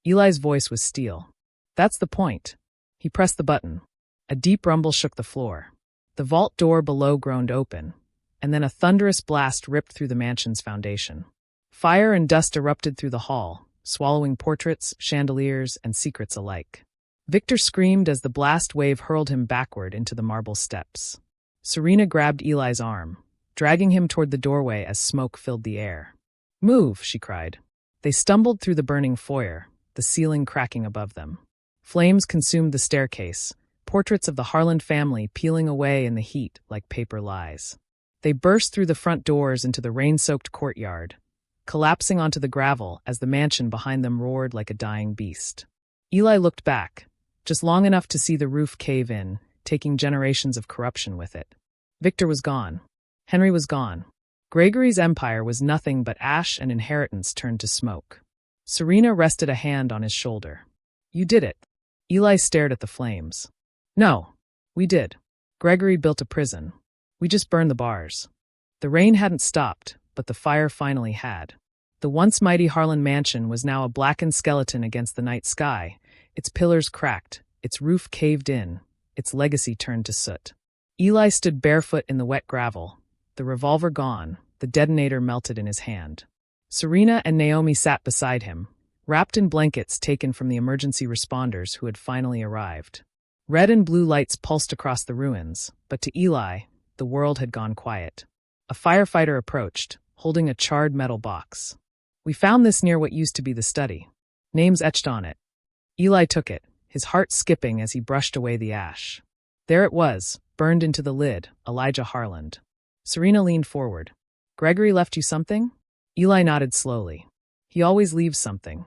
Eli's voice was steel. "That's the point." He pressed the button. A deep rumble shook the floor. The vault door below groaned open, and then a thunderous blast ripped through the mansion's foundation. Fire and dust erupted through the hall, swallowing portraits, chandeliers, and secrets alike. Victor screamed as the blast wave hurled him backward into the marble steps. Serena grabbed Eli's arm, dragging him toward the doorway as smoke filled the air. "Move," she cried. They stumbled through the burning foyer, the ceiling cracking above them. Flames consumed the staircase, portraits of the Harland family peeling away in the heat like paper lies. They burst through the front doors into the rain-soaked courtyard, collapsing onto the gravel as the mansion behind them roared like a dying beast. Eli looked back, just long enough to see the roof cave in, taking generations of corruption with it. Victor was gone. Henry was gone. Gregory's empire was nothing but ash and inheritance turned to smoke. Serena rested a hand on his shoulder. "You did it." Eli stared at the flames. "No, we did. Gregory built a prison. We just burned the bars." The rain hadn't stopped, but the fire finally had. The once mighty Harland mansion was now a blackened skeleton against the night sky, its pillars cracked, its roof caved in, its legacy turned to soot. Eli stood barefoot in the wet gravel, the revolver gone, The detonator melted in his hand. Serena and Naomi sat beside him, wrapped in blankets taken from the emergency responders who had finally arrived. Red and blue lights pulsed across the ruins, but to Eli, the world had gone quiet. A firefighter approached, holding a charred metal box. "We found this near what used to be the study. Names etched on it." Eli took it, his heart skipping as he brushed away the ash. There it was, burned into the lid, Elijah Harland. Serena leaned forward. "Gregory left you something?" Eli nodded slowly. "He always leaves something."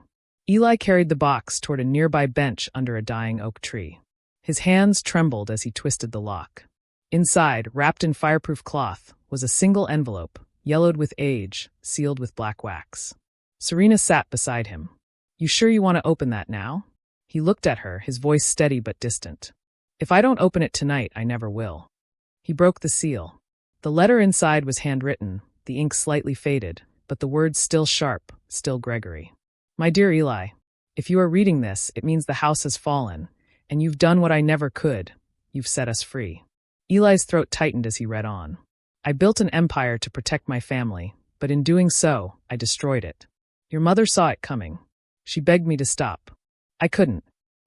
Eli carried the box toward a nearby bench under a dying oak tree. His hands trembled as he twisted the lock. Inside, wrapped in fireproof cloth, was a single envelope, yellowed with age, sealed with black wax. Serena sat beside him. "You sure you want to open that now?" He looked at her, his voice steady but distant. "If I don't open it tonight, I never will." He broke the seal. The letter inside was handwritten, the ink slightly faded, but the words still sharp, still Gregory. "My dear Eli, if you are reading this, it means the house has fallen, and you've done what I never could. You've set us free." Eli's throat tightened as he read on. "I built an empire to protect my family, but in doing so, I destroyed it. Your mother saw it coming. She begged me to stop. I couldn't.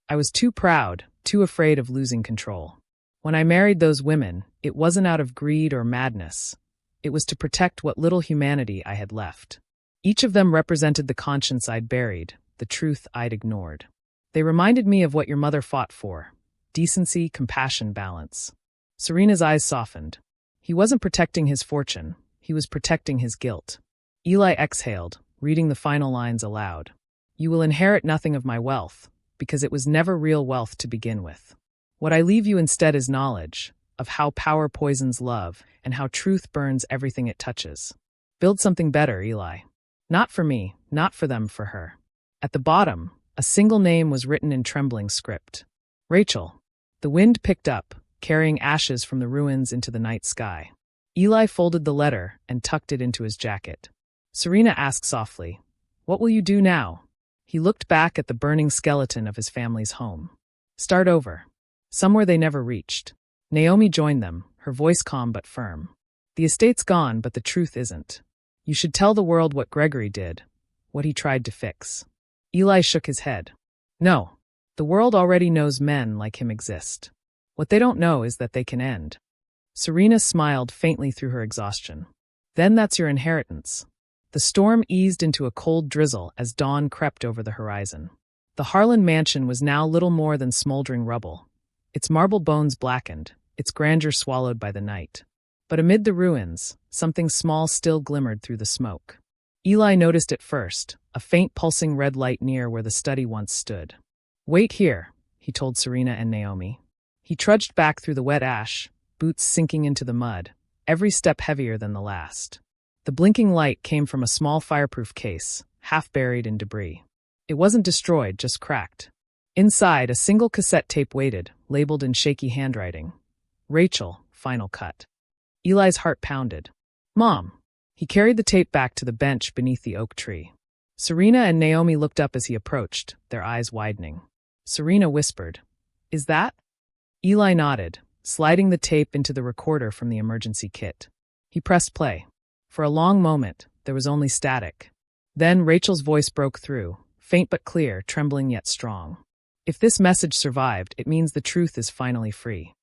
I was too proud, too afraid of losing control. When I married those women, it wasn't out of greed or madness. It was to protect what little humanity I had left. Each of them represented the conscience I'd buried, the truth I'd ignored. They reminded me of what your mother fought for: decency, compassion, balance." Serena's eyes softened. He wasn't protecting his fortune, he was protecting his guilt. Eli exhaled, reading the final lines aloud. "You will inherit nothing of my wealth, because it was never real wealth to begin with. What I leave you instead is knowledge of how power poisons love and how truth burns everything it touches. Build something better, Eli. Not for me, not for them, for her." At the bottom, a single name was written in trembling script. Rachel. The wind picked up, carrying ashes from the ruins into the night sky. Eli folded the letter and tucked it into his jacket. Serena asked softly, "What will you do now?" He looked back at the burning skeleton of his family's home. "Start over. Somewhere they never reached." Naomi joined them, her voice calm but firm. "The estate's gone, but the truth isn't. You should tell the world what Gregory did, what he tried to fix." Eli shook his head. "No. The world already knows men like him exist. What they don't know is that they can end." Serena smiled faintly through her exhaustion. "Then that's your inheritance." The storm eased into a cold drizzle as dawn crept over the horizon. The Harlan mansion was now little more than smoldering rubble. Its marble bones blackened, its grandeur swallowed by the night. But amid the ruins, something small still glimmered through the smoke. Eli noticed it first, a faint pulsing red light near where the study once stood. "Wait here," he told Serena and Naomi. He trudged back through the wet ash, boots sinking into the mud, every step heavier than the last. The blinking light came from a small fireproof case, half buried in debris. It wasn't destroyed, just cracked. Inside, a single cassette tape waited, labeled in shaky handwriting. "Rachel, final cut." Eli's heart pounded. "Mom." He carried the tape back to the bench beneath the oak tree. Serena and Naomi looked up as he approached, their eyes widening. Serena whispered, "Is that?" Eli nodded, sliding the tape into the recorder from the emergency kit. He pressed play. For a long moment, there was only static. Then Rachel's voice broke through, faint but clear, trembling yet strong. "If this message survived, it means the truth is finally free."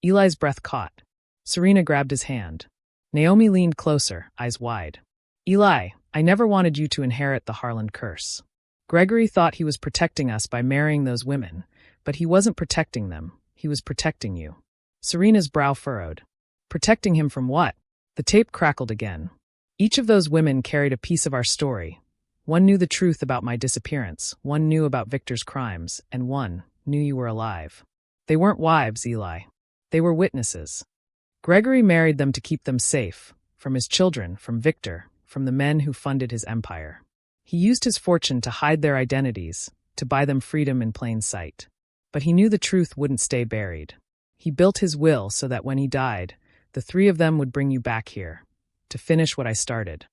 Eli's breath caught. Serena grabbed his hand. Naomi leaned closer, eyes wide. "Eli, I never wanted you to inherit the Harlan curse. Gregory thought he was protecting us by marrying those women, but he wasn't protecting them, he was protecting you." Serena's brow furrowed. "Protecting him from what?" The tape crackled again. "Each of those women carried a piece of our story. One knew the truth about my disappearance, one knew about Victor's crimes, and one knew you were alive. They weren't wives, Eli. They were witnesses. Gregory married them to keep them safe, from his children, from Victor, from the men who funded his empire. He used his fortune to hide their identities, to buy them freedom in plain sight. But he knew the truth wouldn't stay buried. He built his will so that when he died, the three of them would bring you back here, to finish what I started."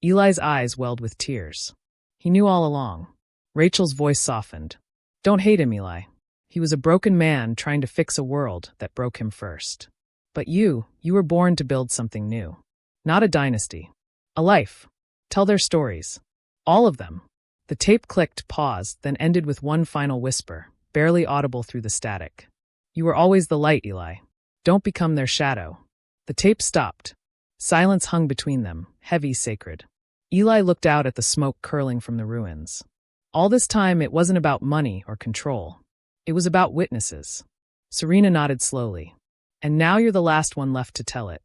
Eli's eyes welled with tears. He knew all along. Rachel's voice softened. "Don't hate him, Eli. He was a broken man trying to fix a world that broke him first. But you were born to build something new. Not a dynasty, A life. Tell their stories. All of them. The tape clicked, paused, then ended with one final whisper, barely audible through the static. You were always the light, Eli. Don't become their shadow. The tape stopped. Silence hung between them, heavy, sacred. Eli looked out at the smoke curling from the ruins. All this time, it wasn't about money or control. It was about witnesses. Serena nodded slowly. And now you're the last one left to tell it.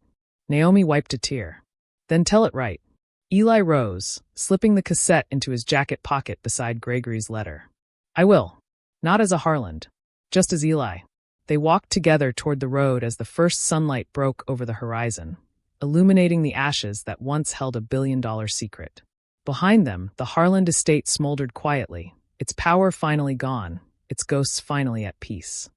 Naomi wiped a tear. Then tell it right. Eli rose, slipping the cassette into his jacket pocket beside Gregory's letter. I will. Not as a Harland. Just as Eli. They walked together toward the road as the first sunlight broke over the horizon, illuminating the ashes that once held a billion-dollar secret. Behind them, the Harland estate smoldered quietly, its power finally gone, its ghosts finally at peace.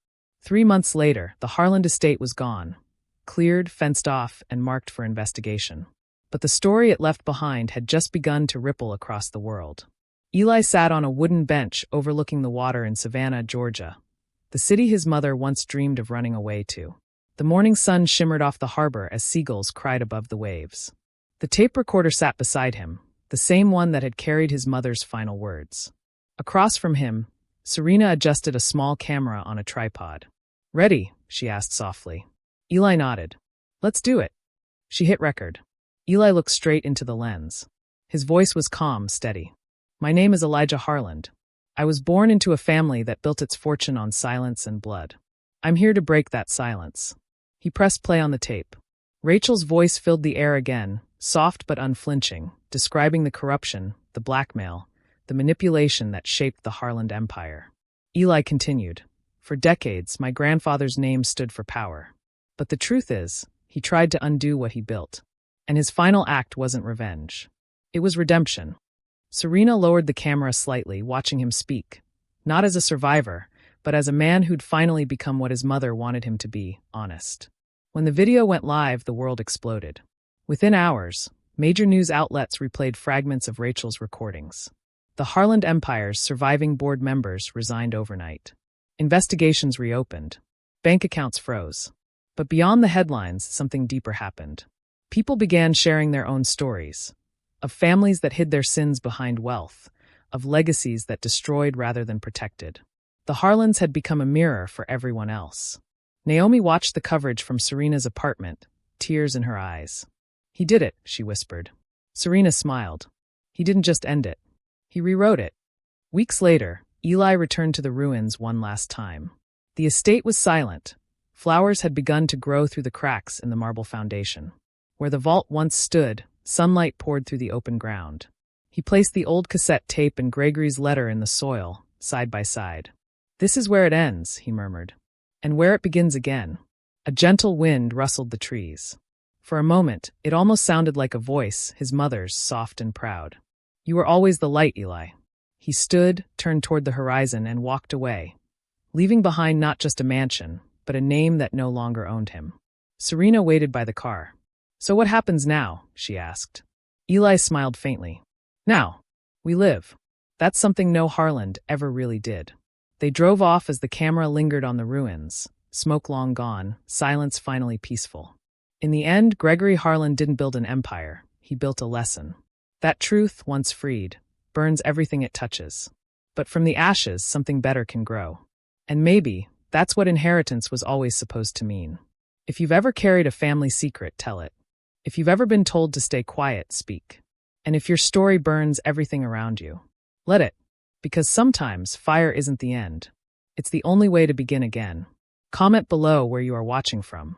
3 months later, the Harland estate was gone, cleared, fenced off, and marked for investigation. But the story it left behind had just begun to ripple across the world. Eli sat on a wooden bench overlooking the water in Savannah, Georgia, the city his mother once dreamed of running away to. The morning sun shimmered off the harbor as seagulls cried above the waves. The tape recorder sat beside him, the same one that had carried his mother's final words. Across from him, Serena adjusted a small camera on a tripod. Ready? She asked softly. Eli nodded. Let's do it. She hit record. Eli looked straight into the lens. His voice was calm, steady. My name is Elijah Harland. I was born into a family that built its fortune on silence and blood. I'm here to break that silence. He pressed play on the tape. Rachel's voice filled the air again, soft but unflinching, describing the corruption, the blackmail, the manipulation that shaped the Harland Empire. Eli continued. For decades, my grandfather's name stood for power. But the truth is, he tried to undo what he built. And his final act wasn't revenge. It was redemption. Serena lowered the camera slightly, watching him speak. Not as a survivor, but as a man who'd finally become what his mother wanted him to be, honest. When the video went live, the world exploded. Within hours, major news outlets replayed fragments of Rachel's recordings. The Harland Empire's surviving board members resigned overnight. Investigations reopened. Bank accounts froze. But beyond the headlines, something deeper happened. People began sharing their own stories. Of families that hid their sins behind wealth. Of legacies that destroyed rather than protected. The Harlands had become a mirror for everyone else. Naomi watched the coverage from Serena's apartment, tears in her eyes. He did it, she whispered. Serena smiled. He didn't just end it. He rewrote it. Weeks later, Eli returned to the ruins one last time. The estate was silent. Flowers had begun to grow through the cracks in the marble foundation. Where the vault once stood, sunlight poured through the open ground. He placed the old cassette tape and Gregory's letter in the soil, side by side. This is where it ends, he murmured. And where it begins again. A gentle wind rustled the trees. For a moment, it almost sounded like a voice, his mother's, soft and proud. You were always the light, Eli. He stood, turned toward the horizon, and walked away, leaving behind not just a mansion, but a name that no longer owned him. Serena waited by the car. So what happens now? She asked. Eli smiled faintly. Now, we live. That's something no Harland ever really did. They drove off as the camera lingered on the ruins, smoke long gone, silence finally peaceful. In the end, Gregory Harland didn't build an empire, he built a lesson. That truth, once freed, burns everything it touches. But from the ashes, something better can grow. And maybe, that's what inheritance was always supposed to mean. If you've ever carried a family secret, tell it. If you've ever been told to stay quiet, speak. And if your story burns everything around you, let it. Because sometimes fire isn't the end. It's the only way to begin again. Comment below where you are watching from.